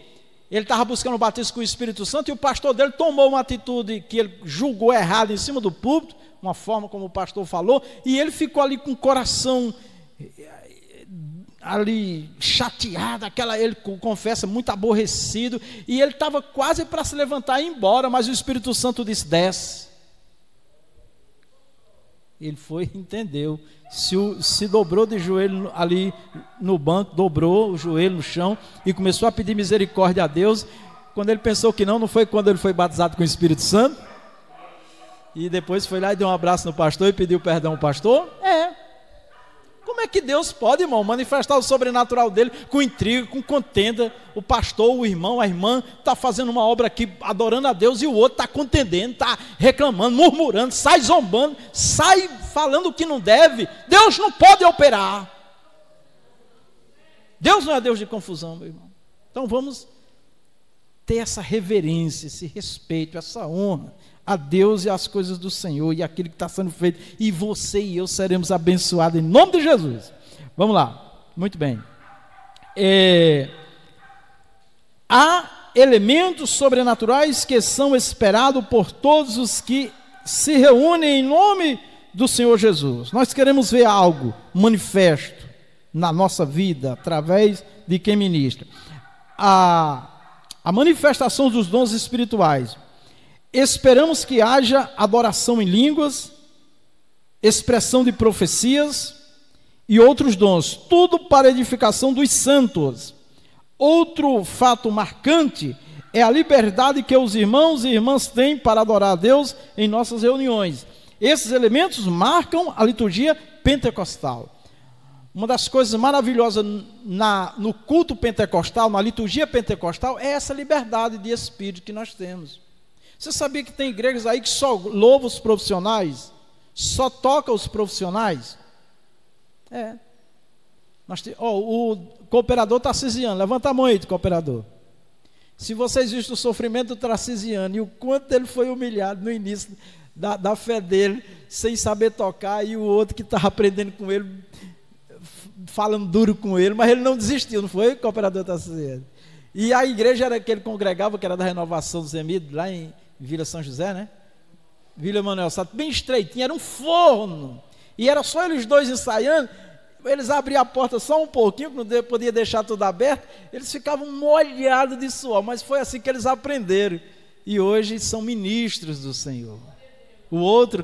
ele estava buscando o batismo com o Espírito Santo e o pastor dele tomou uma atitude que ele julgou errada em cima do púlpito, uma forma como o pastor falou, e ele ficou ali com o coração ali chateado, ele confessa, muito aborrecido, e ele estava quase para se levantar e ir embora, mas o Espírito Santo disse, desce, Ele foi e entendeu. Se dobrou de joelho ali no banco, dobrou o joelho no chão e começou a pedir misericórdia a Deus. Quando ele pensou que não foi quando ele foi batizado com o Espírito Santo. E depois foi lá e deu um abraço no pastor e pediu perdão ao pastor. Como é que Deus pode, irmão, manifestar o sobrenatural dele com intriga, com contenda? O pastor, o irmão, a irmã está fazendo uma obra aqui, adorando a Deus, e o outro está contendendo, está reclamando, murmurando, sai zombando, sai falando o que não deve. Deus não pode operar. Deus não é Deus de confusão, meu irmão. Então vamos ter essa reverência, esse respeito, essa honra a Deus e às coisas do Senhor e aquilo que está sendo feito, e você e eu seremos abençoados em nome de Jesus. Vamos lá, muito bem. Há elementos sobrenaturais que são esperados por todos os que se reúnem em nome do Senhor Jesus. Nós queremos ver algo manifesto na nossa vida através de quem ministra. A manifestação dos dons espirituais. Esperamos que haja adoração em línguas, expressão de profecias e outros dons, tudo para a edificação dos santos. Outro fato marcante é a liberdade que os irmãos e irmãs têm para adorar a Deus em nossas reuniões. Esses elementos marcam a liturgia pentecostal. Uma das coisas maravilhosas no culto pentecostal, na liturgia pentecostal, é essa liberdade de espírito que nós temos. Você sabia que tem igrejas aí que só louvam os profissionais? Só toca os profissionais? O cooperador tarcisiano, levanta a mão aí, cooperador. Se vocês viram o sofrimento do tarcisiano e o quanto ele foi humilhado no início da fé dele, sem saber tocar, e o outro que estava aprendendo com ele, falando duro com ele, mas ele não desistiu, não foi, cooperador tarcisiano? E a igreja era que ele congregava, que era da Renovação dos Emidos, lá em Vila São José, né? Vila Manuel Sato, bem estreitinho, era um forno, e era só eles dois ensaiando. Eles abriam a porta só um pouquinho, não podia deixar tudo aberto, eles ficavam molhados de suor, mas foi assim que eles aprenderam, e hoje são ministros do Senhor. O outro,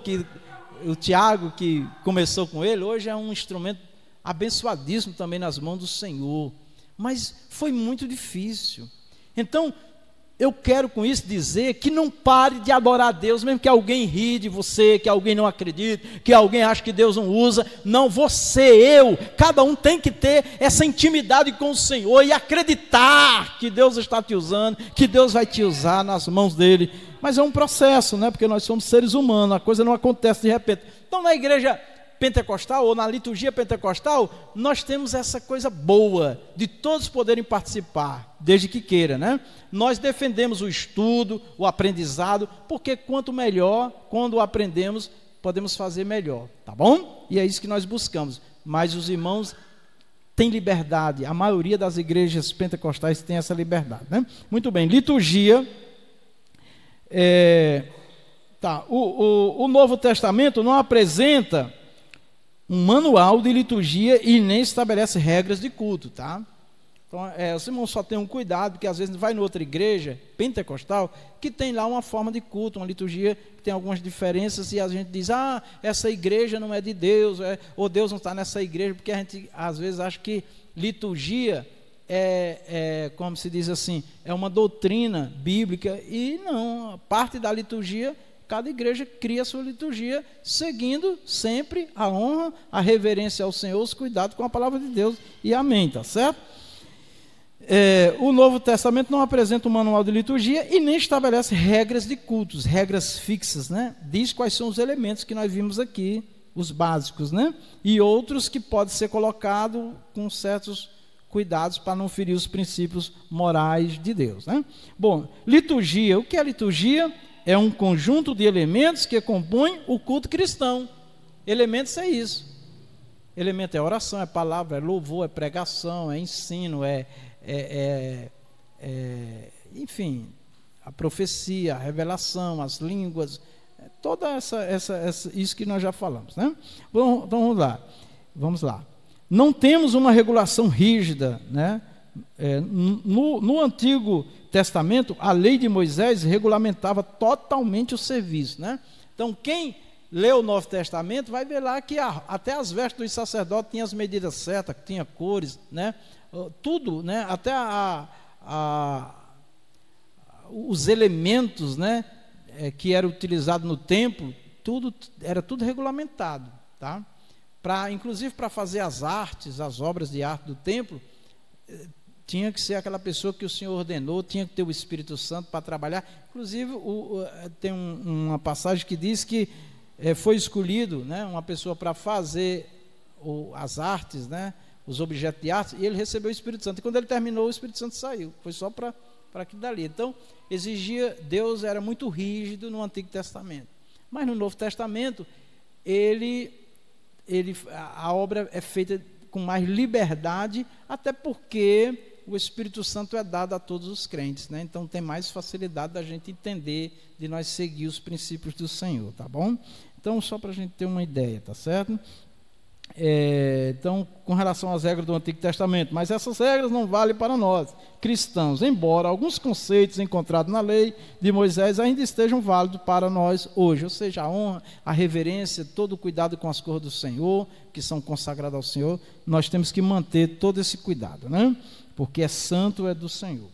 o Tiago, que começou com ele, hoje é um instrumento abençoadíssimo também nas mãos do Senhor, mas foi muito difícil. Então, eu quero com isso dizer que não pare de adorar a Deus, mesmo que alguém rie de você, que alguém não acredite, que alguém ache que Deus não usa. Não, cada um tem que ter essa intimidade com o Senhor e acreditar que Deus está te usando, que Deus vai te usar nas mãos dele. Mas é um processo, né? Porque nós somos seres humanos, a coisa não acontece de repente. Então, na igreja pentecostal ou na liturgia pentecostal, nós temos essa coisa boa de todos poderem participar, desde que queira, né? Nós defendemos o estudo, o aprendizado, porque quanto melhor, quando aprendemos, podemos fazer melhor, tá bom? E é isso que nós buscamos. Mas os irmãos têm liberdade, a maioria das igrejas pentecostais tem essa liberdade, né? Muito bem, liturgia. O Novo Testamento não apresenta um manual de liturgia e nem estabelece regras de culto, tá? Então, os irmãos só tenham cuidado, porque às vezes vai em outra igreja pentecostal que tem lá uma forma de culto, uma liturgia que tem algumas diferenças, e a gente diz, essa igreja não é de Deus, ou Deus não está nessa igreja, porque a gente às vezes acha que liturgia como se diz assim, é uma doutrina bíblica, e não, parte da liturgia, cada igreja cria a sua liturgia, seguindo sempre a honra, a reverência ao Senhor, os cuidados com a palavra de Deus, e amém, tá certo? O Novo Testamento não apresenta um manual de liturgia e nem estabelece regras de cultos, regras fixas, né? Diz quais são os elementos que nós vimos aqui, os básicos, né? E outros que podem ser colocados com certos cuidados para não ferir os princípios morais de Deus, né? Bom, liturgia, o que é liturgia? É um conjunto de elementos que compõem o culto cristão. Elementos é isso. Elemento é oração, é palavra, é louvor, é pregação, é ensino, enfim, a profecia, a revelação, as línguas, toda isso que nós já falamos, né? Bom, então vamos lá. Não temos uma regulação rígida, né? No Antigo Testamento, a lei de Moisés regulamentava totalmente o serviço, né? Então, quem lê o Novo Testamento, vai ver lá que até as vestes dos sacerdotes tinham as medidas certas, tinha cores, né? Tudo, né? Até os elementos, né? Que eram utilizados no templo, era tudo regulamentado, tá? Inclusive para fazer as artes, as obras de arte do templo, tinha que ser aquela pessoa que o Senhor ordenou, tinha que ter o Espírito Santo para trabalhar. Inclusive, tem uma passagem que diz que foi escolhido, né, uma pessoa para fazer as artes, né, os objetos de arte, e ele recebeu o Espírito Santo. E quando ele terminou, o Espírito Santo saiu. Foi só para aquilo dali. Então, Deus era muito rígido no Antigo Testamento. Mas no Novo Testamento, a obra é feita com mais liberdade, até porque o Espírito Santo é dado a todos os crentes, né? Então tem mais facilidade da gente entender, de nós seguir os princípios do Senhor, tá bom? Então, só para a gente ter uma ideia, tá certo? Então, com relação às regras do Antigo Testamento, mas essas regras não valem para nós, cristãos, embora alguns conceitos encontrados na lei de Moisés ainda estejam válidos para nós hoje, ou seja, a honra, a reverência, todo o cuidado com as coisas do Senhor, que são consagradas ao Senhor, nós temos que manter todo esse cuidado, né? Porque é santo, é do Senhor.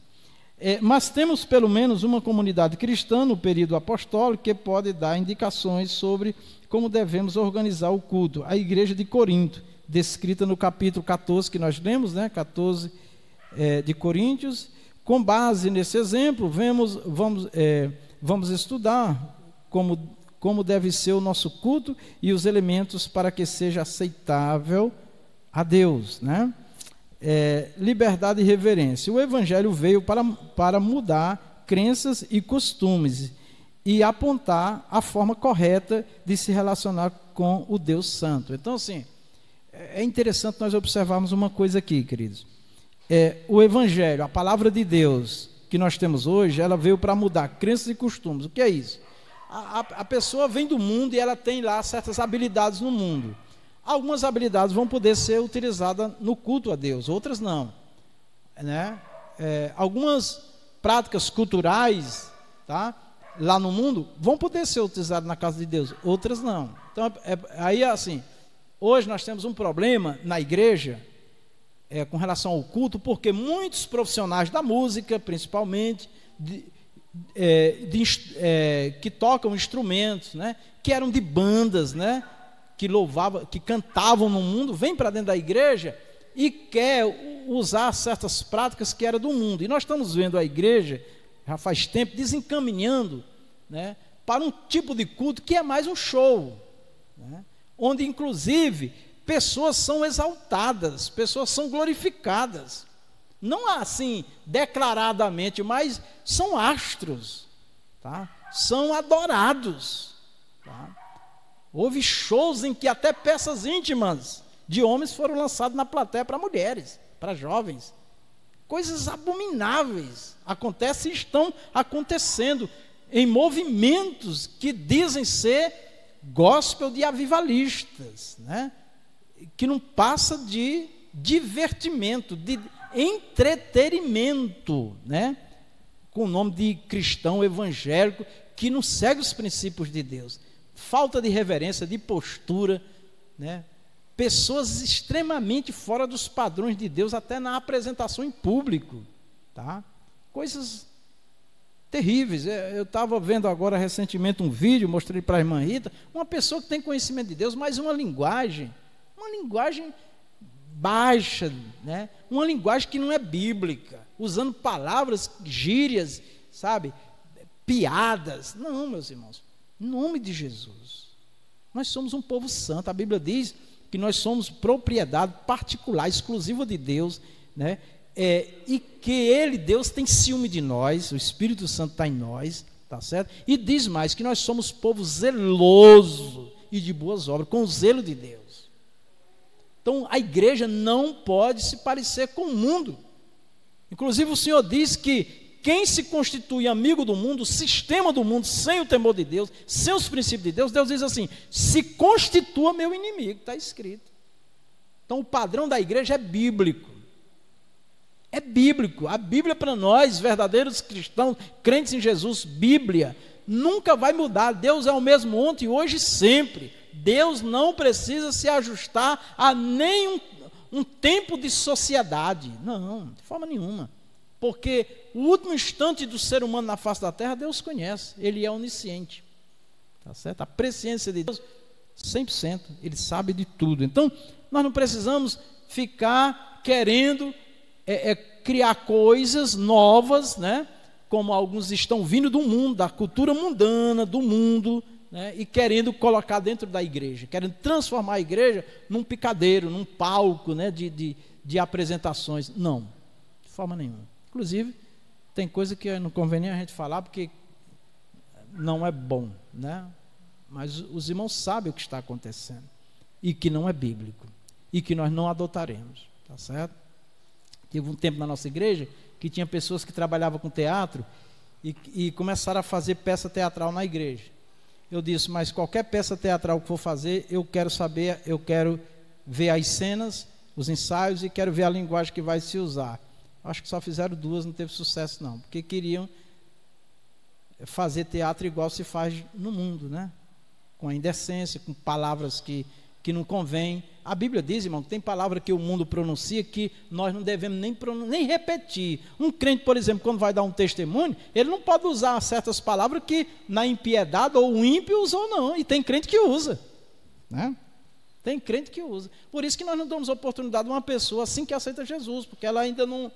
Mas temos pelo menos uma comunidade cristã no período apostólico que pode dar indicações sobre como devemos organizar o culto. A igreja de Corinto, descrita no capítulo 14 que nós lemos, né? 14 de Coríntios. Com base nesse exemplo, vamos estudar como deve ser o nosso culto e os elementos para que seja aceitável a Deus, né? Liberdade e reverência. O Evangelho veio para mudar crenças e costumes e apontar a forma correta de se relacionar com o Deus Santo. Então, assim, é interessante nós observarmos uma coisa aqui, queridos. O Evangelho, a palavra de Deus que nós temos hoje, ela veio para mudar crenças e costumes. O que é isso? A pessoa vem do mundo e ela tem lá certas habilidades no mundo. Algumas habilidades vão poder ser utilizadas no culto a Deus, outras não, né? Algumas práticas culturais, tá, lá no mundo vão poder ser utilizadas na casa de Deus, outras não. Então, aí assim, hoje nós temos um problema na igreja com relação ao culto, porque muitos profissionais da música, principalmente, que tocam instrumentos, né, que eram de bandas, né, que cantavam no mundo, vem para dentro da igreja e quer usar certas práticas que eram do mundo. E nós estamos vendo a igreja, já faz tempo, desencaminhando, né, para um tipo de culto que é mais um show, né, onde inclusive pessoas são exaltadas, pessoas são glorificadas, não assim declaradamente, mas são astros, tá? São adorados, tá? Houve shows em que até peças íntimas de homens foram lançadas na plateia para mulheres, para jovens. Coisas abomináveis acontecem e estão acontecendo em movimentos que dizem ser gospel de avivalistas, né? Que não passa de divertimento, de entretenimento, né? Com o nome de cristão evangélico, que não segue os princípios de Deus. Falta de reverência, de postura, né? Pessoas extremamente fora dos padrões de Deus, até na apresentação em público, tá? Coisas terríveis. Eu estava vendo agora recentemente um vídeo, mostrei para a irmã Rita, uma pessoa que tem conhecimento de Deus, mas uma linguagem baixa, né? Uma linguagem que não é bíblica, usando palavras, gírias, sabe? Piadas. Não, meus irmãos. Em nome de Jesus, nós somos um povo santo. A Bíblia diz que nós somos propriedade particular, exclusiva de Deus, né? E que Deus tem ciúme de nós, o Espírito Santo está em nós, tá certo? E diz mais, que nós somos povo zeloso e de boas obras, com o zelo de Deus. Então, a igreja não pode se parecer com o mundo. Inclusive, o Senhor diz que quem se constitui amigo do mundo, o sistema do mundo, sem o temor de Deus, sem os princípios de Deus, Deus diz assim, se constitua meu inimigo, está escrito. Então o padrão da igreja é bíblico. A Bíblia para nós, verdadeiros cristãos, crentes em Jesus, Bíblia, nunca vai mudar. Deus é o mesmo ontem, hoje e sempre. Deus não precisa se ajustar a nenhum um tempo de sociedade. Não, de forma nenhuma. Porque o último instante do ser humano na face da terra, Deus conhece. Ele é onisciente. Tá certo? A presciência de Deus, 100%. Ele sabe de tudo. Então, nós não precisamos ficar querendo criar coisas novas, né? Como alguns estão vindo do mundo, da cultura mundana, do mundo, né? E querendo colocar dentro da igreja, querendo transformar a igreja num picadeiro, num palco, né? de apresentações. Não, de forma nenhuma. Inclusive, tem coisa que não convém nem a gente falar, porque não é bom, né? Mas os irmãos sabem o que está acontecendo, e que não é bíblico, e que nós não adotaremos, tá certo? Teve um tempo na nossa igreja que tinha pessoas que trabalhavam com teatro e começaram a fazer peça teatral na igreja. Eu disse, mas qualquer peça teatral que for fazer, eu quero saber, eu quero ver as cenas, os ensaios, e quero ver a linguagem que vai se usar. Acho que só fizeram 2, não teve sucesso não, porque queriam fazer teatro igual se faz no mundo, né? Com a indecência, com palavras que não convém. A Bíblia diz, irmão, que tem palavra que o mundo pronuncia que nós não devemos nem repetir. Um crente, por exemplo, quando vai dar um testemunho, ele não pode usar certas palavras que na impiedade ou o ímpio usou, não. E tem crente que usa, né? Tem crente que usa. Por isso que nós não damos oportunidade a uma pessoa assim que aceita Jesus, porque ela ainda não.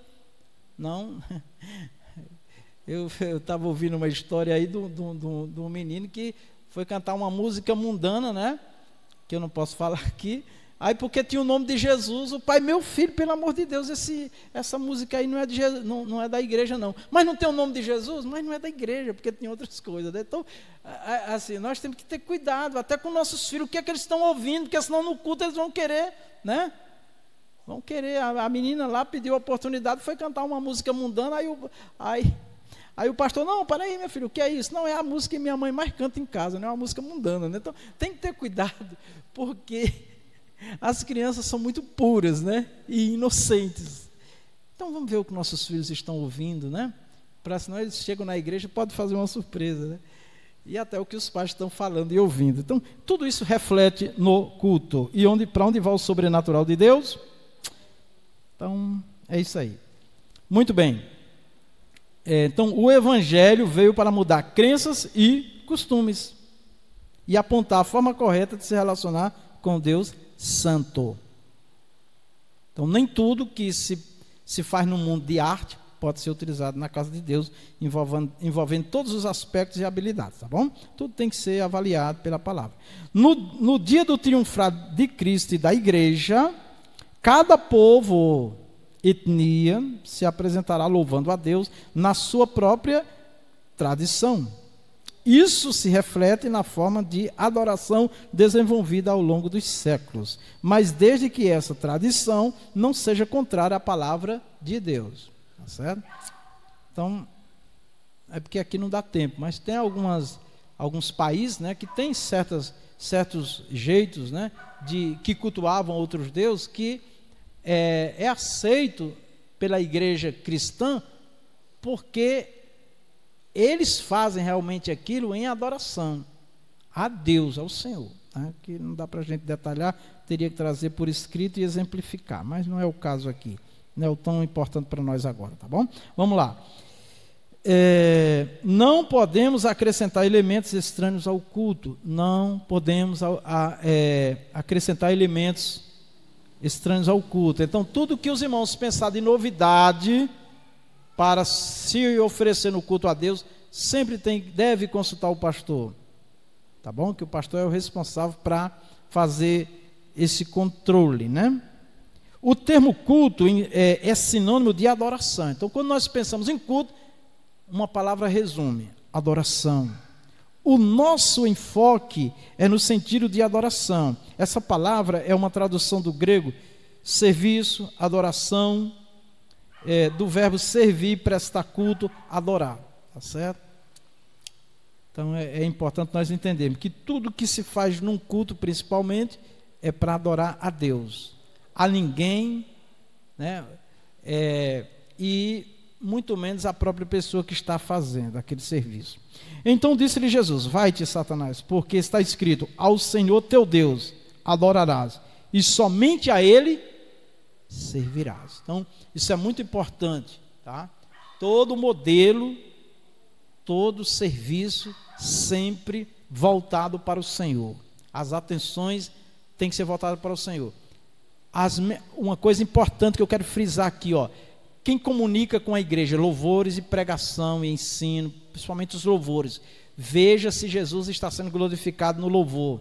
Eu estava ouvindo uma história aí de um menino que foi cantar uma música mundana, né? Que eu não posso falar aqui. Aí porque tinha o nome de Jesus, o pai, meu filho, pelo amor de Deus, essa música aí não é, não é da igreja não. Mas não tem o nome de Jesus? Mas não é da igreja, porque tem outras coisas, né? Então, assim, nós temos que ter cuidado, até com nossos filhos, o que é que eles estão ouvindo, porque senão no culto eles vão querer, né? Vão querer, a menina lá pediu a oportunidade, foi cantar uma música mundana, aí o pastor, não, peraí, meu filho, o que é isso? Não, é a música que minha mãe mais canta em casa, não é uma música mundana, né? Então, tem que ter cuidado, porque as crianças são muito puras, né? E inocentes. Então, vamos ver o que nossos filhos estão ouvindo, né? Para senão eles chegam na igreja, pode fazer uma surpresa, né? E até o que os pais estão falando e ouvindo. Então, tudo isso reflete no culto. E para onde vai o sobrenatural de Deus? Então, é isso aí. Muito bem. Então, o Evangelho veio para mudar crenças e costumes e apontar a forma correta de se relacionar com Deus Santo. Então, nem tudo que se faz no mundo de arte pode ser utilizado na casa de Deus, envolvendo todos os aspectos e habilidades, tá bom? Tudo tem que ser avaliado pela palavra. No dia do triunfar de Cristo e da igreja, cada povo, etnia, se apresentará louvando a Deus na sua própria tradição. Isso se reflete na forma de adoração desenvolvida ao longo dos séculos, mas desde que essa tradição não seja contrária à palavra de Deus, tá certo? Então, é porque aqui não dá tempo, mas tem alguns países, né, que tem certos jeitos, né, que cultuavam outros deuses, que é aceito pela igreja cristã, porque eles fazem realmente aquilo em adoração a Deus, ao Senhor, né? Que não dá para a gente detalhar, teria que trazer por escrito e exemplificar, mas não é o caso aqui, não é o tão importante para nós agora, tá bom? Vamos lá. Não podemos acrescentar elementos estranhos ao culto, não podemos acrescentar elementos estranhos ao culto. Então, tudo que os irmãos pensar de novidade para se oferecer no culto a Deus, sempre deve consultar o pastor, tá bom? Que o pastor é o responsável para fazer esse controle, né? O termo culto é sinônimo de adoração. Então, quando nós pensamos em culto, uma palavra resume: adoração. O nosso enfoque é no sentido de adoração. Essa palavra é uma tradução do grego serviço, adoração, do verbo servir, prestar culto, adorar, tá certo? Então é importante nós entendermos que tudo que se faz num culto, principalmente, é para adorar a Deus, a ninguém, né? E muito menos a própria pessoa que está fazendo aquele serviço. Então disse-lhe Jesus: vai-te, Satanás, porque está escrito: ao Senhor teu Deus adorarás, e somente a Ele servirás. Então, isso é muito importante, tá? Todo modelo, todo serviço, sempre voltado para o Senhor. As atenções têm que ser voltadas para o Senhor. Uma coisa importante que eu quero frisar aqui, ó. Quem comunica com a igreja, louvores e pregação e ensino, principalmente os louvores, veja se Jesus está sendo glorificado no louvor.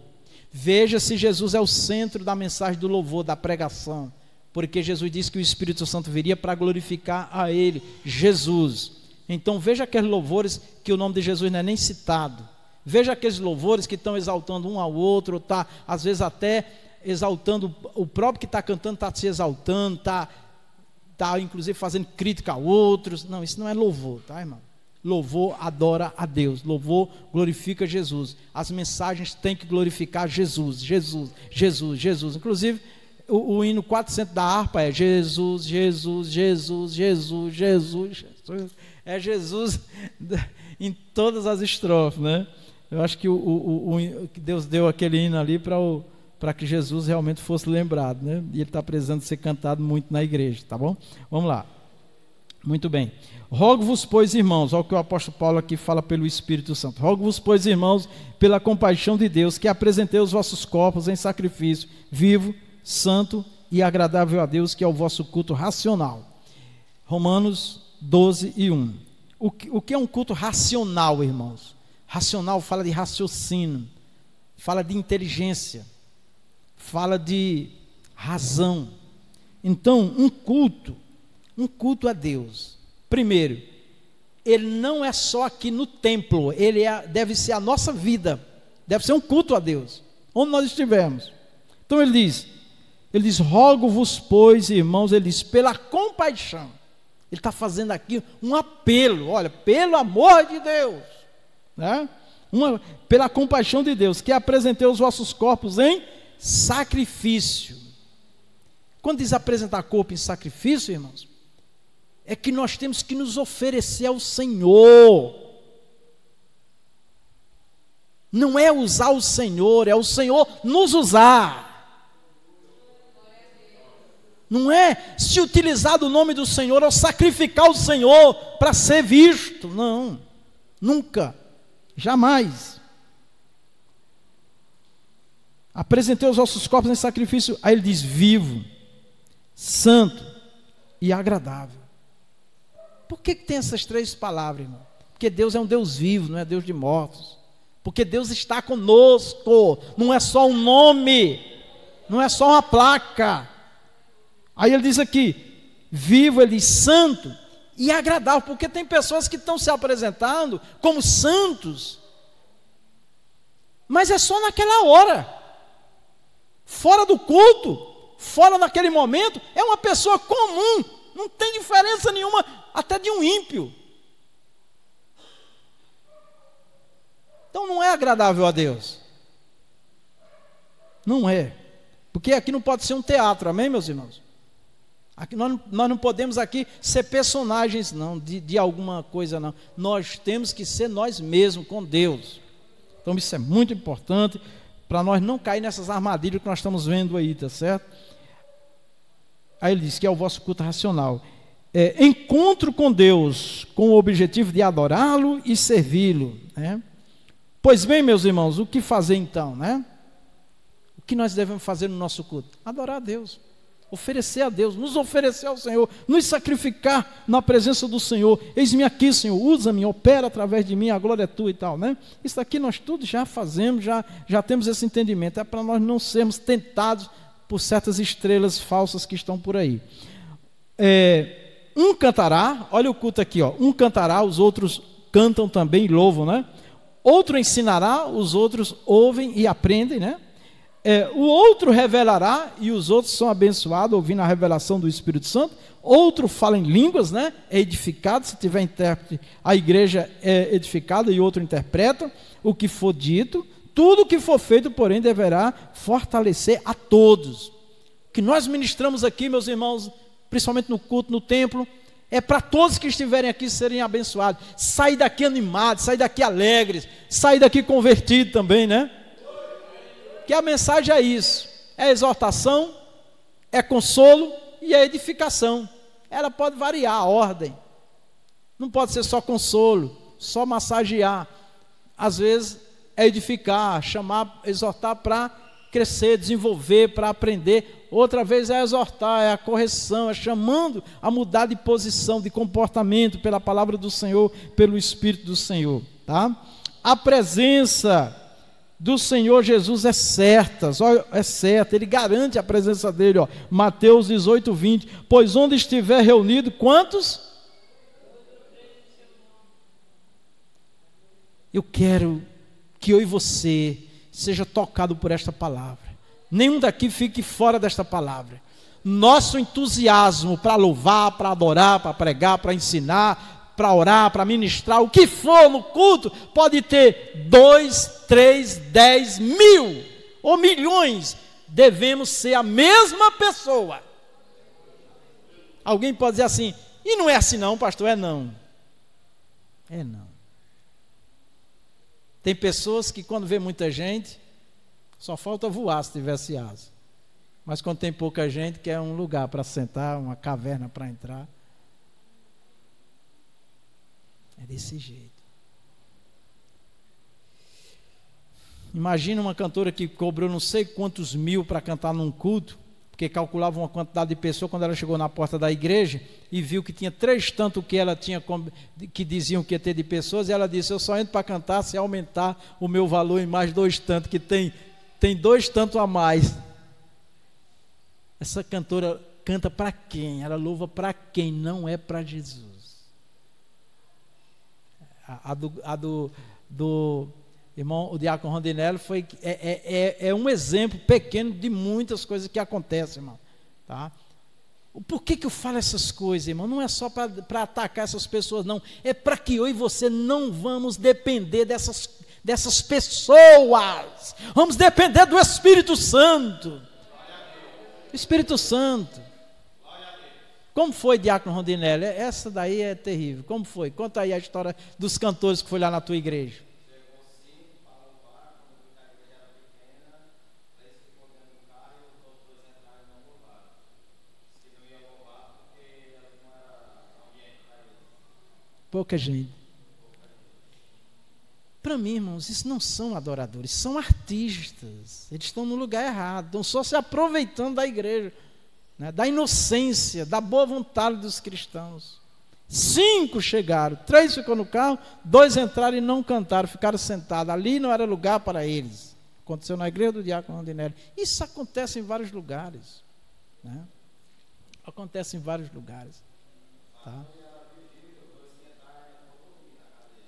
Veja se Jesus é o centro da mensagem do louvor, da pregação. Porque Jesus disse que o Espírito Santo viria para glorificar a Ele, Jesus. Então veja aqueles louvores que o nome de Jesus não é nem citado. Veja aqueles louvores que estão exaltando um ao outro, tá, às vezes até exaltando, o próprio que está cantando está se exaltando, está inclusive fazendo crítica a outros. Não, isso não é louvor, tá, irmão? Louvor adora a Deus, louvor glorifica Jesus. As mensagens têm que glorificar Jesus, Jesus, Jesus, Jesus. Inclusive, o hino 400 da harpa é Jesus, Jesus, Jesus, Jesus, Jesus, Jesus. É Jesus em todas as estrofes, né? Eu acho que que Deus deu aquele hino ali para que Jesus realmente fosse lembrado, né? E ele está precisando ser cantado muito na igreja, tá bom? Vamos lá. Muito bem. Rogo-vos, pois, irmãos, olha o que o apóstolo Paulo aqui fala pelo Espírito Santo. Rogo-vos, pois, irmãos, pela compaixão de Deus, que apresentei os vossos corpos em sacrifício vivo, santo e agradável a Deus, que é o vosso culto racional. Romanos 12:1. O que é um culto racional, irmãos? Racional fala de raciocínio, fala de inteligência, fala de razão. Então, um culto a Deus, primeiro, ele não é só aqui no templo, deve ser a nossa vida, deve ser um culto a Deus, onde nós estivermos. Então ele diz, rogo-vos, pois, irmãos, ele diz, pela compaixão. Ele está fazendo aqui um apelo, olha, pelo amor de Deus, né? Pela compaixão de Deus, que apresentei os vossos corpos em sacrifício. Quando diz apresentar corpo em sacrifício, irmãos, é que nós temos que nos oferecer ao Senhor. Não é usar o Senhor, é o Senhor nos usar. Não é se utilizar do nome do Senhor ou sacrificar o Senhor para ser visto. Não, nunca, jamais. Apresentei os vossos corpos em sacrifício, aí ele diz vivo, santo e agradável. Por que tem essas três palavras, irmão? Porque Deus é um Deus vivo, não é Deus de mortos. Porque Deus está conosco, não é só um nome, não é só uma placa. Aí ele diz aqui, vivo, ele diz santo e agradável, porque tem pessoas que estão se apresentando como santos, mas é só naquela hora, fora do culto, fora daquele momento, é uma pessoa comum, não tem diferença nenhuma, até de um ímpio. Então não é agradável a Deus, não é, porque aqui não pode ser um teatro, amém, meus irmãos? Aqui, nós não podemos aqui ser personagens não, de alguma coisa não, nós temos que ser nós mesmos com Deus. Então isso é muito importante, para nós não cair nessas armadilhas que nós estamos vendo aí, tá certo? Aí ele diz que é o vosso culto racional. Encontro com Deus, com o objetivo de adorá-lo e servi-lo, né? Pois bem, meus irmãos, o que fazer então, né? O que nós devemos fazer no nosso culto? Adorar a Deus, oferecer a Deus, nos oferecer ao Senhor, nos sacrificar na presença do Senhor. Eis-me aqui, Senhor, usa-me, opera através de mim, a glória é tua e tal, né? Isso aqui nós tudo já fazemos, já temos esse entendimento, é para nós não sermos tentados por certas estrelas falsas que estão por aí. Um cantará, olha o culto aqui, ó, um cantará, os outros cantam também e louvam, né? Outro ensinará, os outros ouvem e aprendem, né? O outro revelará e os outros são abençoados, ouvindo a revelação do Espírito Santo. Outro fala em línguas, né? É edificado, se tiver intérprete, a igreja é edificada e outro interpreta o que for dito. Tudo o que for feito, porém, deverá fortalecer a todos. O que nós ministramos aqui, meus irmãos, principalmente no culto, no templo, É para todos que estiverem aqui serem abençoados. Sair daqui animados, sair daqui alegres, sair daqui convertido também, né? Que a mensagem é isso. É exortação, é consolo e é edificação. Ela pode variar a ordem. Não pode ser só consolo, só massagear. Às vezes é edificar, chamar, exortar para crescer, desenvolver, para aprender. Outra vez é exortar, é a correção, é chamando a mudar de posição, de comportamento pela palavra do Senhor, pelo Espírito do Senhor, tá? A presença do Senhor Jesus é certa, Ele garante a presença dele, ó. Mateus 18, 20, pois onde estiver reunido, quantos? Eu quero que eu e você seja tocado por esta palavra. Nenhum daqui fique fora desta palavra. Nosso entusiasmo para louvar, para adorar, para pregar, para ensinar, para orar, para ministrar, o que for no culto, pode ter 2, 3, 10 mil ou milhões. Devemos ser a mesma pessoa. Alguém pode dizer assim, e não é assim não, pastor? É não. É não. Tem pessoas que quando vê muita gente, só falta voar se tivesse asa. Mas quando tem pouca gente, quer um lugar para sentar, uma caverna para entrar. É desse jeito. Imagina uma cantora que cobrou não sei quantos mil para cantar num culto, porque calculava uma quantidade de pessoas quando ela chegou na porta da igreja e viu que tinha 3 tanto que ela tinha, que diziam que ia ter de pessoas, e ela disse, eu só entro para cantar se aumentar o meu valor em mais 2 tanto, que tem 2 tanto a mais. Essa cantora canta para quem? Ela louva para quem? Não é para Jesus. A do irmão, o diácono Rondinelli é um exemplo pequeno de muitas coisas que acontecem, irmão. Tá? Por que eu falo essas coisas, irmão? Não é só para atacar essas pessoas, não. É para que eu e você não vamos depender dessas pessoas. Vamos depender do Espírito Santo. Espírito Santo. Como foi, diácono Rondinelli? Essa daí é terrível. Como foi? Conta aí a história dos cantores que foi lá na tua igreja. Pouca gente. Para mim, irmãos, isso não são adoradores, são artistas. Eles estão no lugar errado, estão só se aproveitando da igreja, né, da inocência, da boa vontade dos cristãos. 5 chegaram, 3 ficou no carro, 2 entraram e não cantaram, ficaram sentados. Ali não era lugar para eles. Aconteceu na igreja do diácono Rondinelli. Isso acontece em vários lugares, né? Acontece em vários lugares, tá?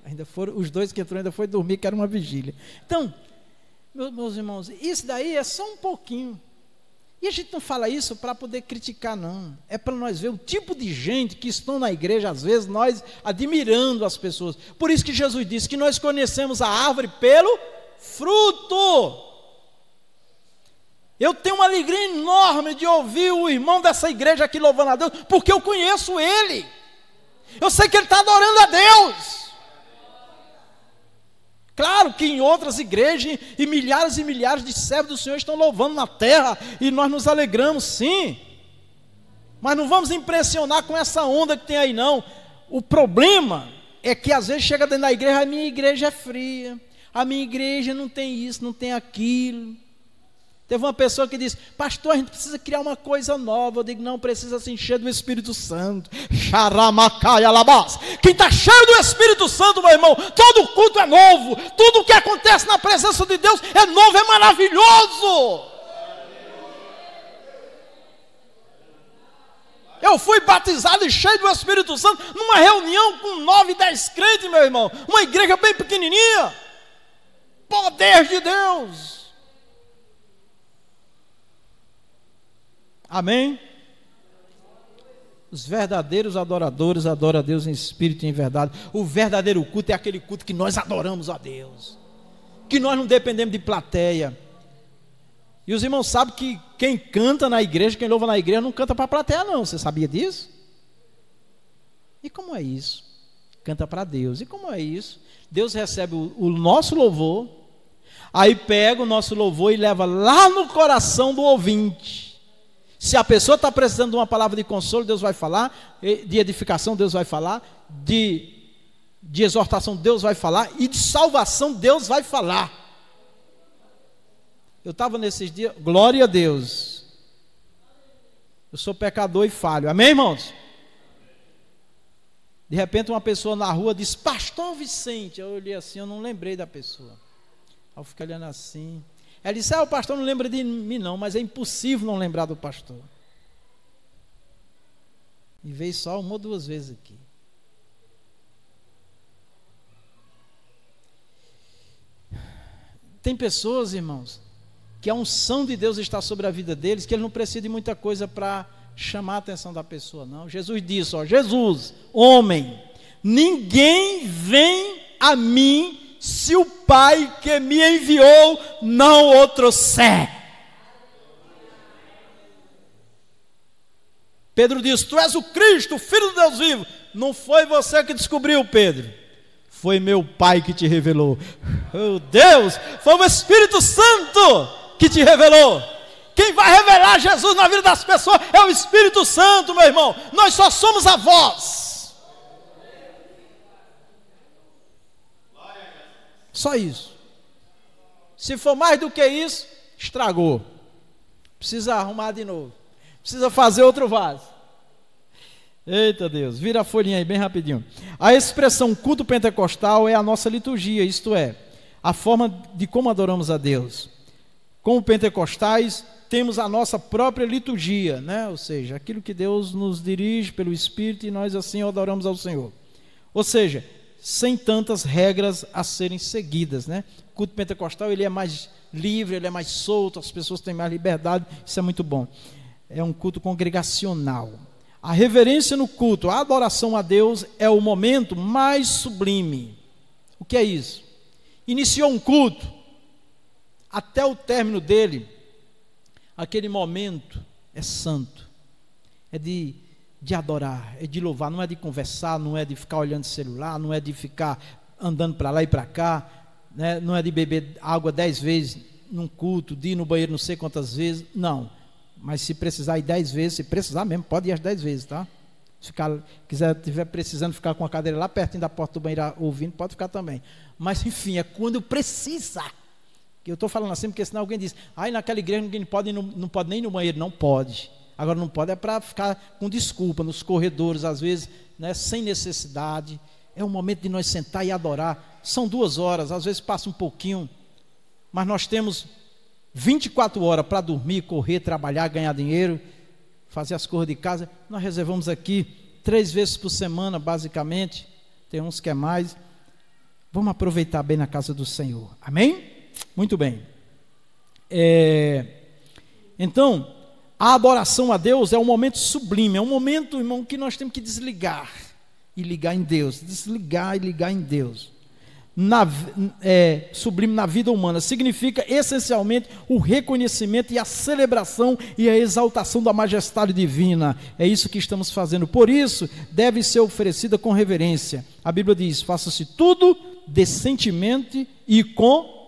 Ainda foram, os 2 que entrou ainda foi dormir, que era uma vigília. Então, meus irmãos, isso daí é só um pouquinho. E a gente não fala isso para poder criticar, não. É para nós ver o tipo de gente que estão na igreja, às vezes, nós admirando as pessoas. Por isso que Jesus disse que nós conhecemos a árvore pelo fruto. Eu tenho uma alegria enorme de ouvir o irmão dessa igreja aqui louvando a Deus, porque eu conheço ele. Eu sei que ele está adorando a Deus. Claro que em outras igrejas e milhares de servos do Senhor estão louvando na terra e nós nos alegramos, sim. Mas não vamos impressionar com essa onda que tem aí, não. O problema é que às vezes chega dentro da igreja, a minha igreja é fria, a minha igreja não tem isso, não tem aquilo. Teve uma pessoa que disse, pastor, a gente precisa criar uma coisa nova. Eu digo, não, precisa se encher do Espírito Santo. Quem está cheio do Espírito Santo, meu irmão, todo culto é novo. Tudo o que acontece na presença de Deus é novo, é maravilhoso. Eu fui batizado e cheio do Espírito Santo numa reunião com 9, 10 crentes, meu irmão. Uma igreja bem pequenininha. Poder de Deus. Amém? Os verdadeiros adoradores adoram a Deus em espírito e em verdade. O verdadeiro culto é aquele culto que nós adoramos a Deus, que nós não dependemos de plateia. E os irmãos sabem que quem canta na igreja, quem louva na igreja, não canta para a plateia, não. Você sabia disso? E como é isso? Canta para Deus. E como é isso? Deus recebe o nosso louvor, aí pega o nosso louvor e leva lá no coração do ouvinte. Se a pessoa está precisando de uma palavra de consolo, Deus vai falar, de edificação, Deus vai falar, de exortação, Deus vai falar, e de salvação, Deus vai falar. Eu estava nesses dias, glória a Deus. Eu sou pecador e falho, amém, irmãos? De repente uma pessoa na rua diz, pastor Vicente. Eu olhei assim, eu não lembrei da pessoa. Aí eu fiquei olhando assim. Ela disse, o pastor não lembra de mim não, mas é impossível não lembrar do pastor. E veio só uma ou duas vezes aqui. Tem pessoas, irmãos, que a unção de Deus está sobre a vida deles, que ele não precisa de muita coisa para chamar a atenção da pessoa, não. Jesus disse, Jesus, homem, ninguém vem a mim se o Pai que me enviou não o trouxer. Pedro disse, tu és o Cristo, o Filho de Deus vivo. Não foi você que descobriu, Pedro. Foi meu Pai que te revelou. Oh Deus, foi o Espírito Santo que te revelou. Quem vai revelar Jesus na vida das pessoas é o Espírito Santo, meu irmão. Nós só somos a voz. Só isso. Se for mais do que isso, estragou. Precisa arrumar de novo. Precisa fazer outro vaso. Eita Deus, vira a folhinha aí bem rapidinho. A expressão culto pentecostal é a nossa liturgia, isto é, a forma de como adoramos a Deus. Como pentecostais, temos a nossa própria liturgia, né? Ou seja, aquilo que Deus nos dirige pelo Espírito e nós assim adoramos ao Senhor. Ou seja, sem tantas regras a serem seguidas, né? O culto pentecostal ele é mais livre, ele é mais solto, as pessoas têm mais liberdade, isso é muito bom. É um culto congregacional. A reverência no culto, a adoração a Deus é o momento mais sublime. O que é isso? Iniciou um culto, até o término dele, aquele momento é santo, é de adorar, é de louvar, não é de conversar, não é de ficar olhando celular, não é de ficar andando para lá e para cá, né? Não é de beber água 10 vezes num culto, de ir no banheiro não sei quantas vezes, não. Mas se precisar ir 10 vezes, se precisar mesmo, pode ir as 10 vezes, tá? Se estiver precisando ficar com a cadeira lá pertinho da porta do banheiro ouvindo, pode ficar também. Mas enfim, é quando precisa. Eu estou falando assim porque senão alguém diz, naquela igreja ninguém não pode nem ir no banheiro. Não pode. Agora não pode é para ficar com desculpa nos corredores, às vezes, né, sem necessidade. É o momento de nós sentar e adorar. São 2 horas, às vezes passa um pouquinho, mas nós temos 24 horas para dormir, correr, trabalhar, ganhar dinheiro, fazer as coisas de casa. Nós reservamos aqui 3 vezes por semana, basicamente. Tem uns que é mais. Vamos aproveitar bem na casa do Senhor. Amém? Muito bem. Então, a adoração a Deus é um momento sublime. É um momento, irmão, que nós temos que desligar e ligar em Deus. Desligar e ligar em Deus. Sublime na vida humana, significa essencialmente o reconhecimento e a celebração e a exaltação da majestade divina. É isso que estamos fazendo, por isso deve ser oferecida com reverência. A Bíblia diz, faça-se tudo decentemente e com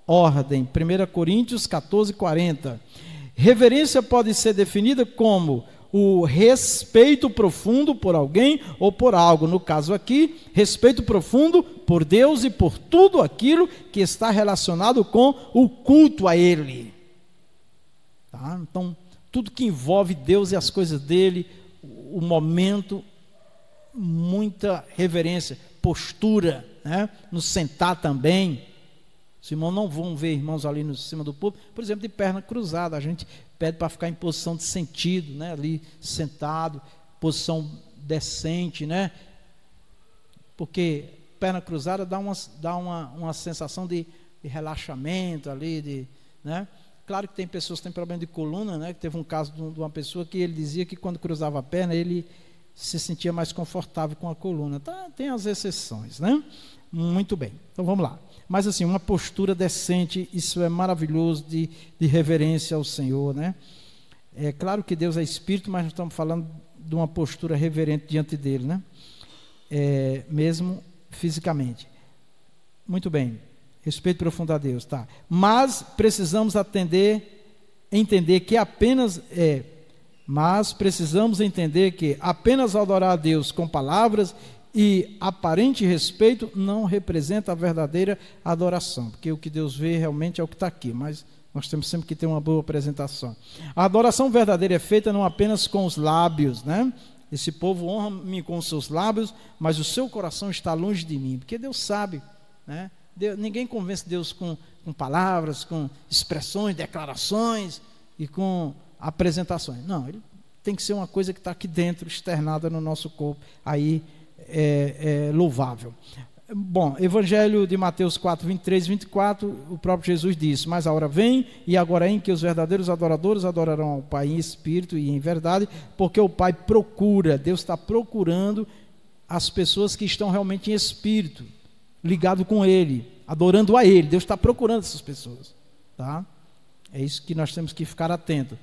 ordem. 1 Coríntios 14:40. Reverência pode ser definida como o respeito profundo por alguém ou por algo. No caso aqui, respeito profundo por Deus e por tudo aquilo que está relacionado com o culto a Ele. Tá? Então, tudo que envolve Deus e as coisas dEle, o momento, muita reverência, postura, né? No sentar também. Os irmãos não vão ver irmãos ali no cima do púlpito, por exemplo, de perna cruzada. A gente pede para ficar em posição de sentido, né? Ali sentado, posição decente, né? Porque perna cruzada dá uma sensação de relaxamento ali, né? Claro que tem pessoas que têm problema de coluna, né? Teve um caso de uma pessoa que ele dizia que quando cruzava a perna ele se sentia mais confortável com a coluna. Tá, tem as exceções, né? Muito bem, então vamos lá. Mas assim, uma postura decente, isso é maravilhoso de reverência ao Senhor, né? É claro que Deus é Espírito, mas nós estamos falando de uma postura reverente diante dele, né? Mesmo fisicamente. Muito bem, respeito profundo a Deus, tá? Mas precisamos entender que apenas adorar a Deus com palavras e aparente respeito não representa a verdadeira adoração, porque o que Deus vê realmente é o que está aqui, mas nós temos sempre que ter uma boa apresentação. A adoração verdadeira é feita não apenas com os lábios, né? Esse povo honra-me com os seus lábios, mas o seu coração está longe de mim, porque Deus sabe, né? Ninguém convence Deus com palavras, com expressões, declarações e com apresentações. Não, ele tem que ser uma coisa que está aqui dentro, externada no nosso corpo, aí é louvável. Bom, Evangelho de Mateus 4, 23 e 24, o próprio Jesus disse: mas a hora vem, e agora é em que os verdadeiros adoradores adorarão ao Pai em espírito e em verdade, porque o Pai procura, Deus está procurando as pessoas que estão realmente em espírito, ligado com Ele, adorando a Ele. Deus está procurando essas pessoas, tá? É isso que nós temos que ficar atento.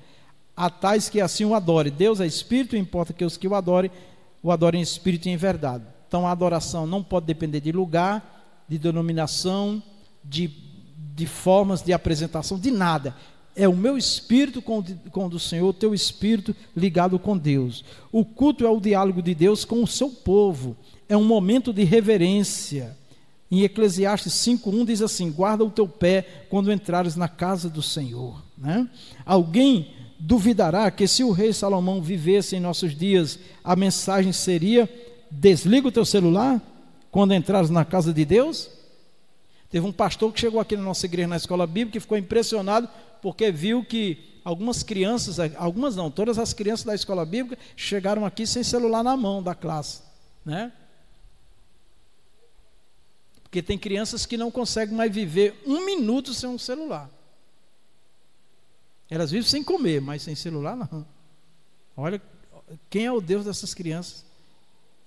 A tais que assim o adore. Deus é espírito, importa que os que o adorem em espírito e em verdade. Então a adoração não pode depender de lugar, de denominação, de formas de apresentação, de nada. É o meu espírito com o do Senhor, o teu espírito ligado com Deus. O culto é o diálogo de Deus com o seu povo. É um momento de reverência. Em Eclesiastes 5:1 diz assim: guarda o teu pé quando entrares na casa do Senhor, né? Alguém duvidará que se o rei Salomão vivesse em nossos dias, a mensagem seria: desliga o teu celular quando entrares na casa de Deus? Teve um pastor que chegou aqui na nossa igreja, na escola bíblica, e ficou impressionado porque viu que algumas crianças, algumas não, todas as crianças da escola bíblica chegaram aqui sem celular na mão da classe, né? Porque tem crianças que não conseguem mais viver 1 minuto sem um celular. Elas vivem sem comer, mas sem celular não. Olha quem é o Deus dessas crianças.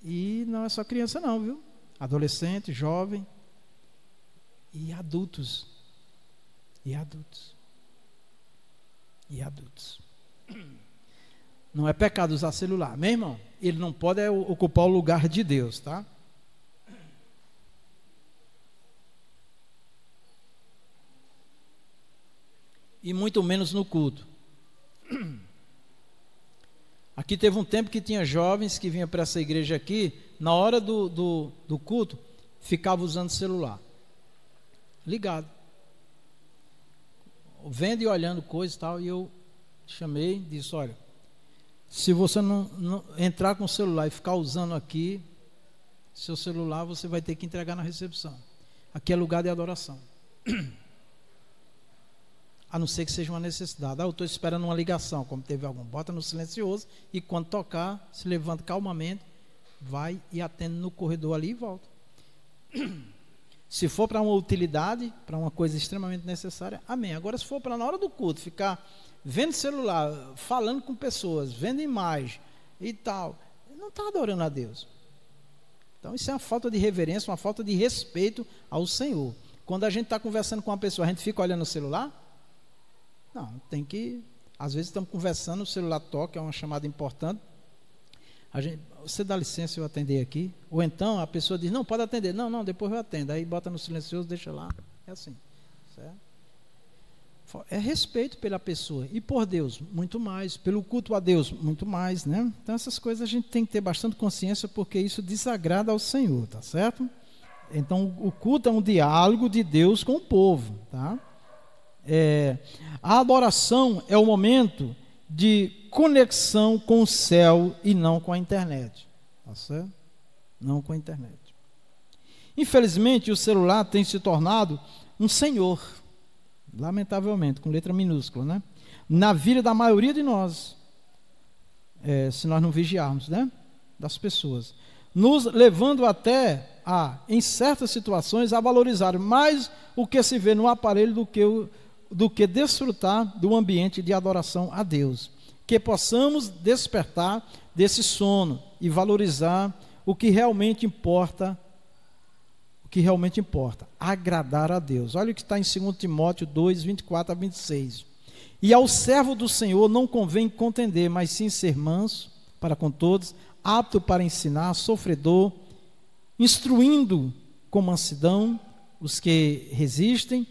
E não é só criança não, viu? Adolescente, jovem e adultos. E adultos. E adultos. Não é pecado usar celular, amém, irmão? Ele não pode ocupar o lugar de Deus, tá? E muito menos no culto. Aqui teve um tempo que tinha jovens que vinham para essa igreja aqui, na hora do culto, ficava usando celular, ligado, vendo e olhando coisas e tal, e eu chamei, disse: olha, se você não entrar com o celular e ficar usando aqui, seu celular você vai ter que entregar na recepção. Aqui é lugar de adoração. A não ser que seja uma necessidade. Eu estou esperando uma ligação, como teve algum, bota no silencioso e quando tocar, se levanta calmamente, vai e atende no corredor ali e volta. Se for para uma utilidade, para uma coisa extremamente necessária, amém. Agora, se for para na hora do culto, ficar vendo celular, falando com pessoas, vendo imagem e tal, não está adorando a Deus. Então isso é uma falta de reverência, uma falta de respeito ao Senhor. Quando a gente está conversando com uma pessoa, a gente fica olhando o celular? Não, tem que... Às vezes estamos conversando, o celular toca, é uma chamada importante. Você dá licença eu atender aqui? Ou então a pessoa diz: não, pode atender. Não, depois eu atendo. Aí bota no silencioso, deixa lá. É assim, certo? É respeito pela pessoa. E por Deus, muito mais. Pelo culto a Deus, muito mais, né? Então essas coisas a gente tem que ter bastante consciência, porque isso desagrada ao Senhor, tá certo? Então o culto é um diálogo de Deus com o povo, tá? A adoração é o momento de conexão com o céu e não com a internet, tá certo? Não com a internet. Infelizmente o celular tem se tornado um senhor, lamentavelmente, com letra minúscula, né? Na vida da maioria de nós, se nós não vigiarmos, né? Das pessoas, nos levando até em certas situações, a valorizar mais o que se vê no aparelho do que desfrutar do ambiente de adoração a Deus. Que possamos despertar desse sono e valorizar o que realmente importa, agradar a Deus. Olha o que está em 2 Timóteo 2, 24 a 26. E ao servo do Senhor não convém contender, mas sim ser manso, para com todos, apto para ensinar, sofredor, instruindo com mansidão os que resistem,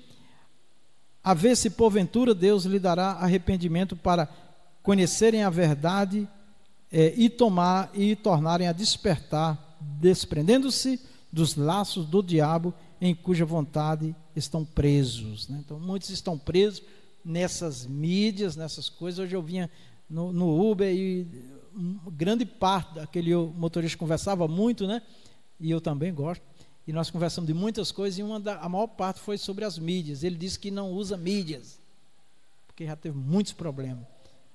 a ver se porventura Deus lhe dará arrependimento para conhecerem a verdade e tornarem a despertar, desprendendo-se dos laços do diabo em cuja vontade estão presos, né? Então muitos estão presos nessas mídias, nessas coisas. Hoje eu vinha no Uber e grande parte daquele motorista conversava muito, né? E eu também gosto. E nós conversamos de muitas coisas e a maior parte foi sobre as mídias. Ele disse que não usa mídias, porque já teve muitos problemas.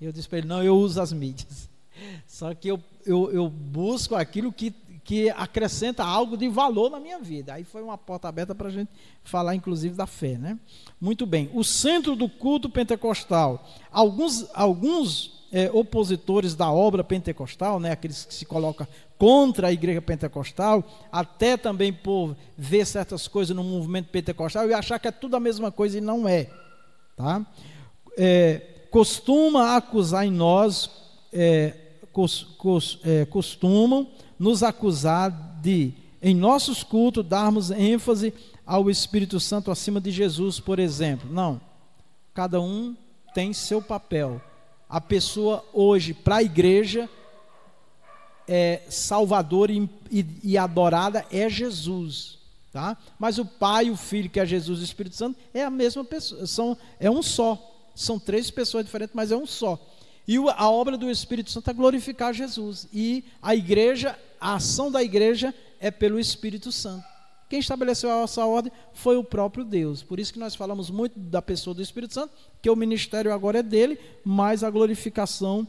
E eu disse para ele, não, eu uso as mídias. Só que eu busco aquilo que acrescenta algo de valor na minha vida. Aí foi uma porta aberta para a gente falar, inclusive, da fé, né? Muito bem. O centro do culto pentecostal. Alguns opositores da obra pentecostal, né, aqueles que se colocam contra a igreja pentecostal, até também por ver certas coisas no movimento pentecostal e achar que é tudo a mesma coisa e não é, tá? Costuma acusar em nós, costumam nos acusar de, em nossos cultos, darmos ênfase ao Espírito Santo acima de Jesus, por exemplo. Não, cada um tem seu papel. A pessoa hoje, para a igreja, salvadora e adorada é Jesus, tá? Mas o Pai, o Filho, que é Jesus e o Espírito Santo, é a mesma pessoa, é um só. São três pessoas diferentes, mas é um só. E a obra do Espírito Santo é glorificar Jesus. E a igreja, a ação da igreja é pelo Espírito Santo. Quem estabeleceu essa ordem foi o próprio Deus. Por isso que nós falamos muito da pessoa do Espírito Santo, que o ministério agora é dele, mas a glorificação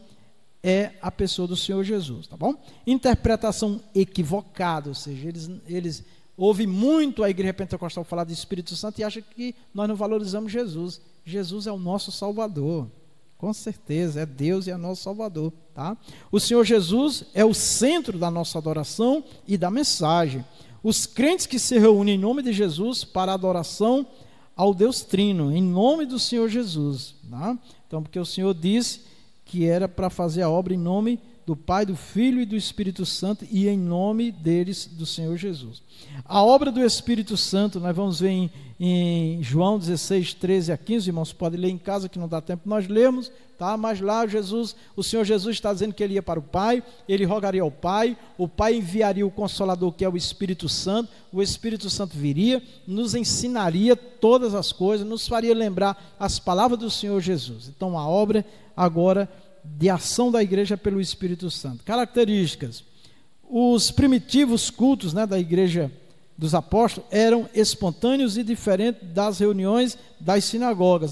é a pessoa do Senhor Jesus, tá bom? Interpretação equivocada, ou seja, eles ouvem muito a igreja pentecostal falar do Espírito Santo e acham que nós não valorizamos Jesus. Jesus é o nosso Salvador, com certeza, é Deus e é nosso Salvador, tá? O Senhor Jesus é o centro da nossa adoração e da mensagem. Os crentes que se reúnem em nome de Jesus para adoração ao Deus Trino, em nome do Senhor Jesus, tá? Então, porque o Senhor disse que era para fazer a obra em nome do Pai, do Filho e do Espírito Santo e em nome deles, do Senhor Jesus. A obra do Espírito Santo, nós vamos ver em João 16, 13 a 15, irmãos, podem ler em casa que não dá tempo nós lemos, tá? Mas lá o Senhor Jesus está dizendo que ele ia para o Pai, ele rogaria ao Pai, o Pai enviaria o Consolador, que é o Espírito Santo viria, nos ensinaria todas as coisas, nos faria lembrar as palavras do Senhor Jesus. Então a obra agora de ação da igreja pelo Espírito Santo. Características: os primitivos cultos, né, da igreja dos apóstolos eram espontâneos e diferentes das reuniões das sinagogas,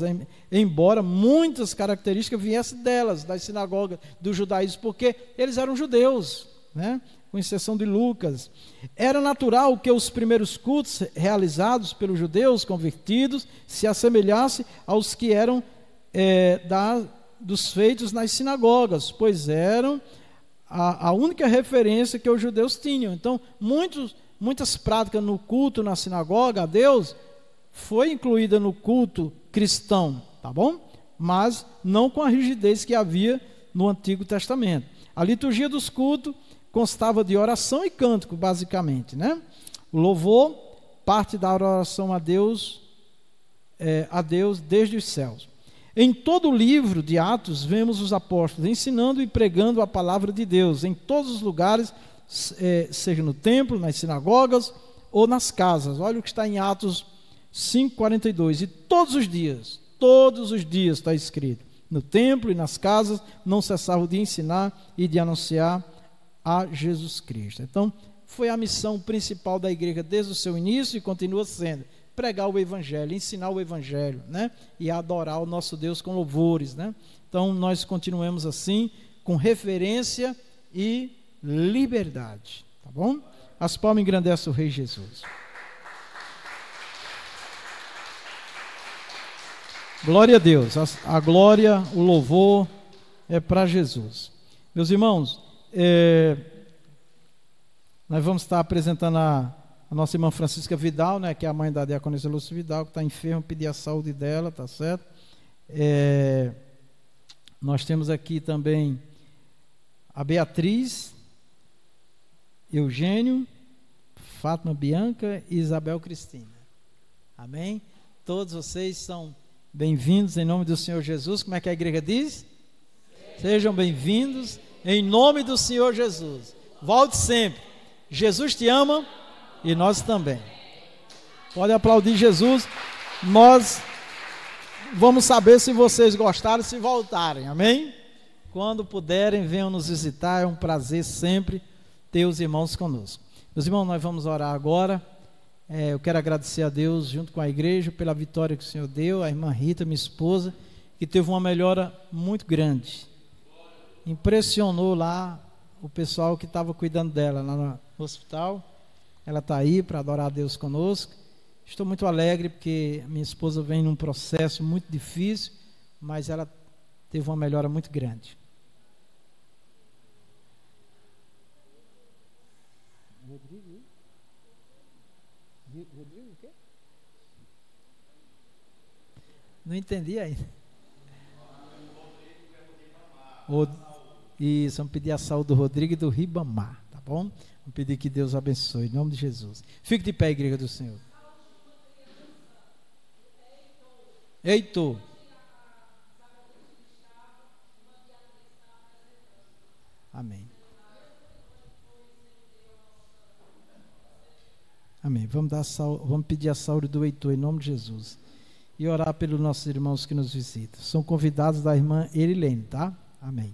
embora muitas características viessem das sinagogas do judaísmo, porque eles eram judeus, né, com exceção de Lucas. Era natural que os primeiros cultos realizados pelos judeus convertidos se assemelhassem aos que eram dos feitos nas sinagogas, pois eram a única referência que os judeus tinham. Então, muitas práticas no culto na sinagoga a Deus foi incluída no culto cristão, tá bom? Mas não com a rigidez que havia no Antigo Testamento. A liturgia dos cultos constava de oração e cântico, basicamente, né? O louvor parte da oração a Deus desde os céus. Em todo o livro de Atos, vemos os apóstolos ensinando e pregando a palavra de Deus em todos os lugares, seja no templo, nas sinagogas ou nas casas. Olha o que está em Atos 5:42. E todos os dias está escrito, no templo e nas casas, não cessavam de ensinar e de anunciar a Jesus Cristo. Então, foi a missão principal da igreja desde o seu início e continua sendo pregar o Evangelho, ensinar o Evangelho, né? E adorar o nosso Deus com louvores, né? Então, nós continuamos assim, com referência e liberdade, tá bom? As palmas engrandecem o Rei Jesus. Glória a Deus, a glória, o louvor é para Jesus. Meus irmãos, nós vamos estar apresentando a nossa irmã Francisca Vidal, né, que é a mãe da diaconisa Lúcia Vidal, que está enferma, pedir a saúde dela, tá certo? Nós temos aqui também a Beatriz, Eugênio, Fátima Bianca e Isabel Cristina. Amém? Todos vocês são bem-vindos em nome do Senhor Jesus. Como é que a igreja diz? Sejam bem-vindos em nome do Senhor Jesus. Volte sempre. Jesus te ama e nós também. Pode aplaudir Jesus. Nós vamos saber se vocês gostaram, se voltarem. Amém? Quando puderem, venham nos visitar. É um prazer sempre ter os irmãos conosco. Meus irmãos, nós vamos orar agora. Eu quero agradecer a Deus, junto com a igreja, pela vitória que o Senhor deu. A irmã Rita, minha esposa, que teve uma melhora muito grande. Impressionou lá o pessoal que estava cuidando dela lá no hospital. Ela está aí para adorar a Deus conosco. Estou muito alegre porque minha esposa vem num processo muito difícil, mas ela teve uma melhora muito grande. Rodrigo o quê? Não entendi ainda. Isso, vamos pedir a saúde do Rodrigo e do Ribamar, tá bom? Vamos pedir que Deus abençoe, em nome de Jesus. Fique de pé, igreja do Senhor. Heitor. Amém. Amém. Vamos pedir a saúde do Heitor, em nome de Jesus. E orar pelos nossos irmãos que nos visitam. São convidados da irmã Erilene, tá? Amém.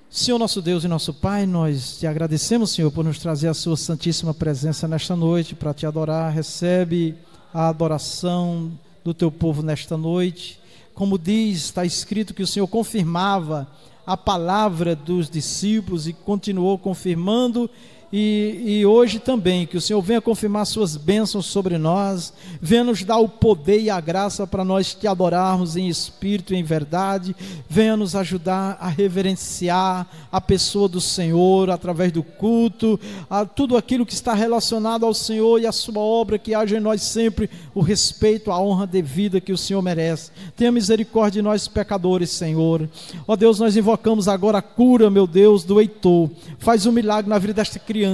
Senhor nosso Deus e nosso Pai, nós te agradecemos, Senhor, por nos trazer a sua santíssima presença nesta noite, para te adorar. Recebe a adoração do teu povo nesta noite. Como diz, está escrito que o Senhor confirmava a palavra dos discípulos e continuou confirmando. E hoje também, que o Senhor venha confirmar suas bênçãos sobre nós, venha nos dar o poder e a graça para nós te adorarmos em espírito e em verdade, venha nos ajudar a reverenciar a pessoa do Senhor através do culto, a tudo aquilo que está relacionado ao Senhor e a sua obra, que haja em nós sempre o respeito, a honra devida que o Senhor merece. Tenha misericórdia de nós pecadores, Senhor. Ó Deus, nós invocamos agora a cura, meu Deus, do Heitor. Faz um milagre na vida desta criança.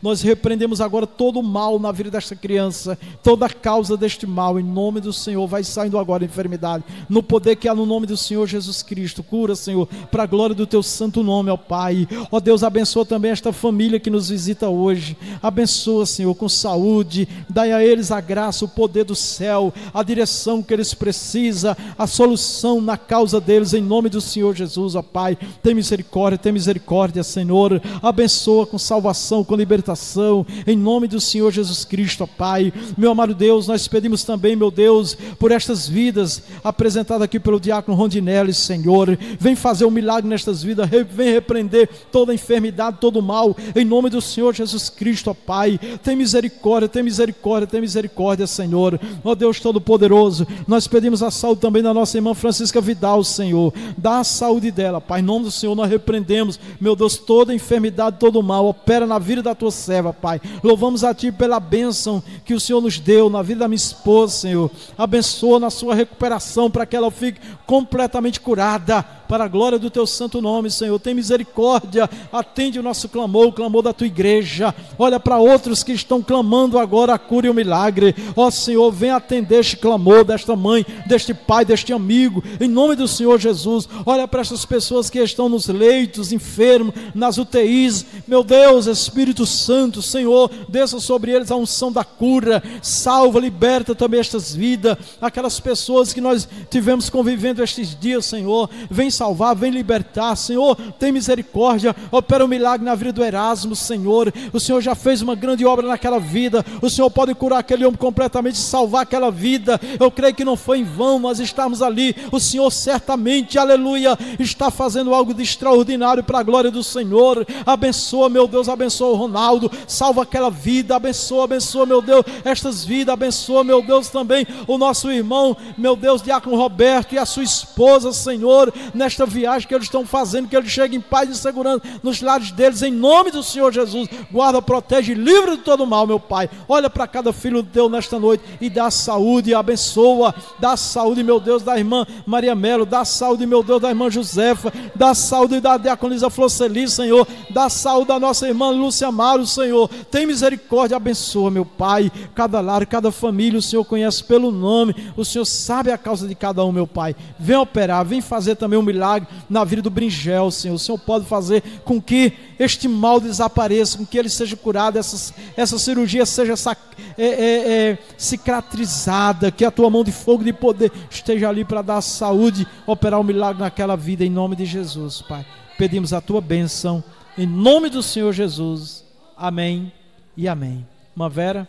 Nós repreendemos agora todo o mal na vida desta criança, toda a causa deste mal, em nome do Senhor. Vai saindo agora a enfermidade, no poder que há no nome do Senhor Jesus Cristo. Cura, Senhor, para a glória do teu santo nome, ó Pai. Ó Deus, abençoa também esta família que nos visita hoje. Abençoa, Senhor, com saúde. Dai a eles a graça, o poder do céu, a direção que eles precisam, a solução na causa deles, em nome do Senhor Jesus, ó Pai. Tem misericórdia, Senhor. Abençoa com salvação, com libertação, em nome do Senhor Jesus Cristo, ó Pai. Meu amado Deus, nós pedimos também, meu Deus, por estas vidas apresentadas aqui pelo diácono Rondinelli, Senhor. Vem fazer um milagre nestas vidas, vem repreender toda enfermidade, todo mal, em nome do Senhor Jesus Cristo, ó Pai. Tem misericórdia, Senhor. Ó Deus Todo-Poderoso, nós pedimos a saúde também da nossa irmã Francisca Vidal, Senhor. Dá a saúde dela, Pai, em nome do Senhor. Nós repreendemos, meu Deus, toda enfermidade, todo mal. Opera na vida da tua serva, Pai. Louvamos a Ti pela bênção que o Senhor nos deu na vida da minha esposa, Senhor. Abençoa na sua recuperação, para que ela fique completamente curada, para a glória do teu santo nome, Senhor. Tem misericórdia, atende o nosso clamor, o clamor da tua igreja. Olha para outros que estão clamando agora a cura e o milagre. Ó Senhor, vem atender este clamor desta mãe, deste pai, deste amigo, em nome do Senhor Jesus. Olha para estas pessoas que estão nos leitos, enfermos, nas UTIs. Meu Deus, Espírito Santo, Senhor, desça sobre eles a unção da cura. Salva, liberta também estas vidas, aquelas pessoas que nós tivemos convivendo estes dias, Senhor. Vem salvar, vem libertar, Senhor. Tem misericórdia, opera um milagre na vida do Erasmo, Senhor. O Senhor já fez uma grande obra naquela vida. O Senhor pode curar aquele homem completamente, salvar aquela vida. Eu creio que não foi em vão nós estamos ali. O Senhor certamente, aleluia, está fazendo algo de extraordinário para a glória do Senhor. Abençoa, meu Deus, abençoa o Ronaldo, salva aquela vida, abençoa, meu Deus, estas vidas, abençoa, meu Deus, também o nosso irmão, meu Deus, diácono Roberto e a sua esposa, Senhor, nesta viagem que eles estão fazendo, que eles cheguem em paz e segurança nos lares deles, em nome do Senhor Jesus. Guarda, protege e livra de todo mal, meu Pai. Olha para cada filho teu nesta noite e dá saúde, abençoa, dá saúde, meu Deus, da irmã Maria Melo, dá saúde, meu Deus, da irmã Josefa, dá saúde da diaconisa Floceli, Senhor, dá saúde da nossa irmã Lúcia Amaro, Senhor, tem misericórdia, abençoa, meu Pai, cada lar, cada família, o Senhor conhece pelo nome, o Senhor sabe a causa de cada um, meu Pai. Vem operar, vem fazer também um milagre na vida do Bringel, Senhor. O Senhor pode fazer com que este mal desapareça, com que ele seja curado, essa cirurgia seja cicatrizada, que a tua mão de fogo de poder esteja ali para dar saúde, operar um milagre naquela vida, em nome de Jesus, Pai. Pedimos a tua bênção, em nome do Senhor Jesus. Amém e amém. Irmã Vera.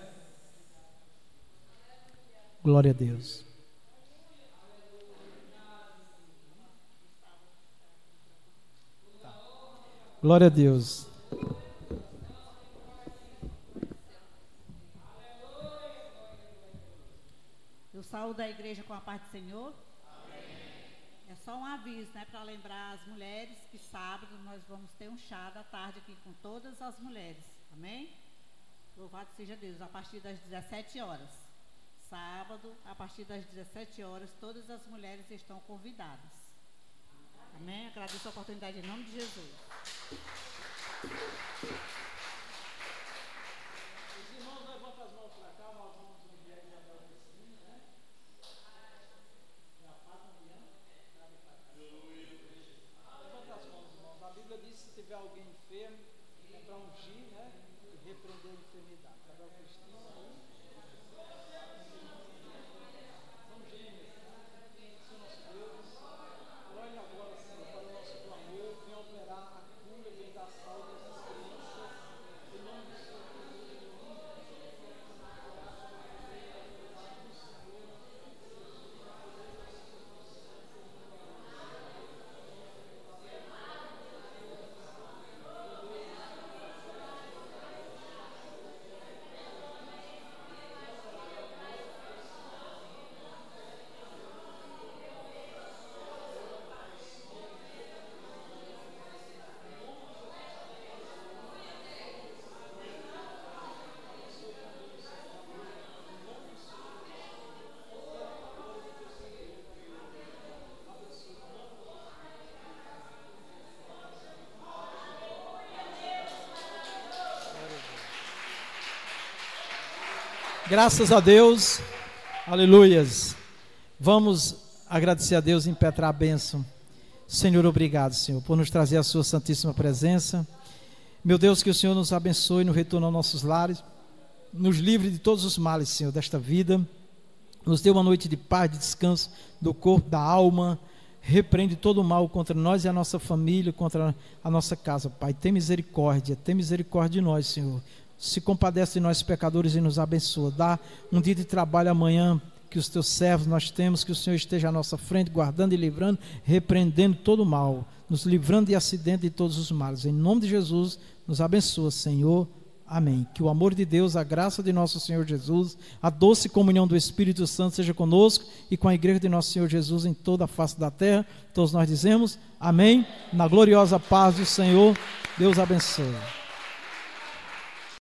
Glória a Deus. Glória a Deus. Eu saúdo a igreja com a paz do Senhor. É só um aviso, né, para lembrar as mulheres que sábado nós vamos ter um chá da tarde aqui com todas as mulheres. Amém? Louvado seja Deus, a partir das 17 horas. Sábado, a partir das 17 horas, todas as mulheres estão convidadas. Amém? Agradeço a oportunidade em nome de Jesus. Os irmãos levantam as mãos para cá, nós vamos unir a Isabel Cristina, né? E a Fátima Diana. Levanta as mãos, irmãos. A Bíblia diz que se tiver alguém enfermo, é para ungir, né? E repreender a enfermidade. Isabel Cristina aí. São gêmeos, né? São nossos deuses. Olhe agora, Senhor, para o nosso clamor, vem operar a cura, vem dar saúde a essas crianças. Em nome do Senhor Jesus. Graças a Deus, aleluias. Vamos agradecer a Deus e impetrar a bênção. Senhor, obrigado, Senhor, por nos trazer a sua santíssima presença. Meu Deus, que o Senhor nos abençoe no retorno aos nossos lares, nos livre de todos os males, Senhor, desta vida. Nos dê uma noite de paz, de descanso do corpo, da alma. Repreende todo o mal contra nós e a nossa família, contra a nossa casa, Pai. Tem misericórdia de nós, Senhor. Se compadece de nós pecadores e nos abençoa. Dá um dia de trabalho amanhã que os teus servos nós temos, que o Senhor esteja à nossa frente, guardando e livrando, repreendendo todo o mal, nos livrando de acidente de todos os males. Em nome de Jesus, nos abençoa, Senhor. Amém. Que o amor de Deus, a graça de nosso Senhor Jesus, a doce comunhão do Espírito Santo seja conosco e com a igreja de nosso Senhor Jesus em toda a face da terra. Todos nós dizemos amém. Na gloriosa paz do Senhor, Deus abençoe.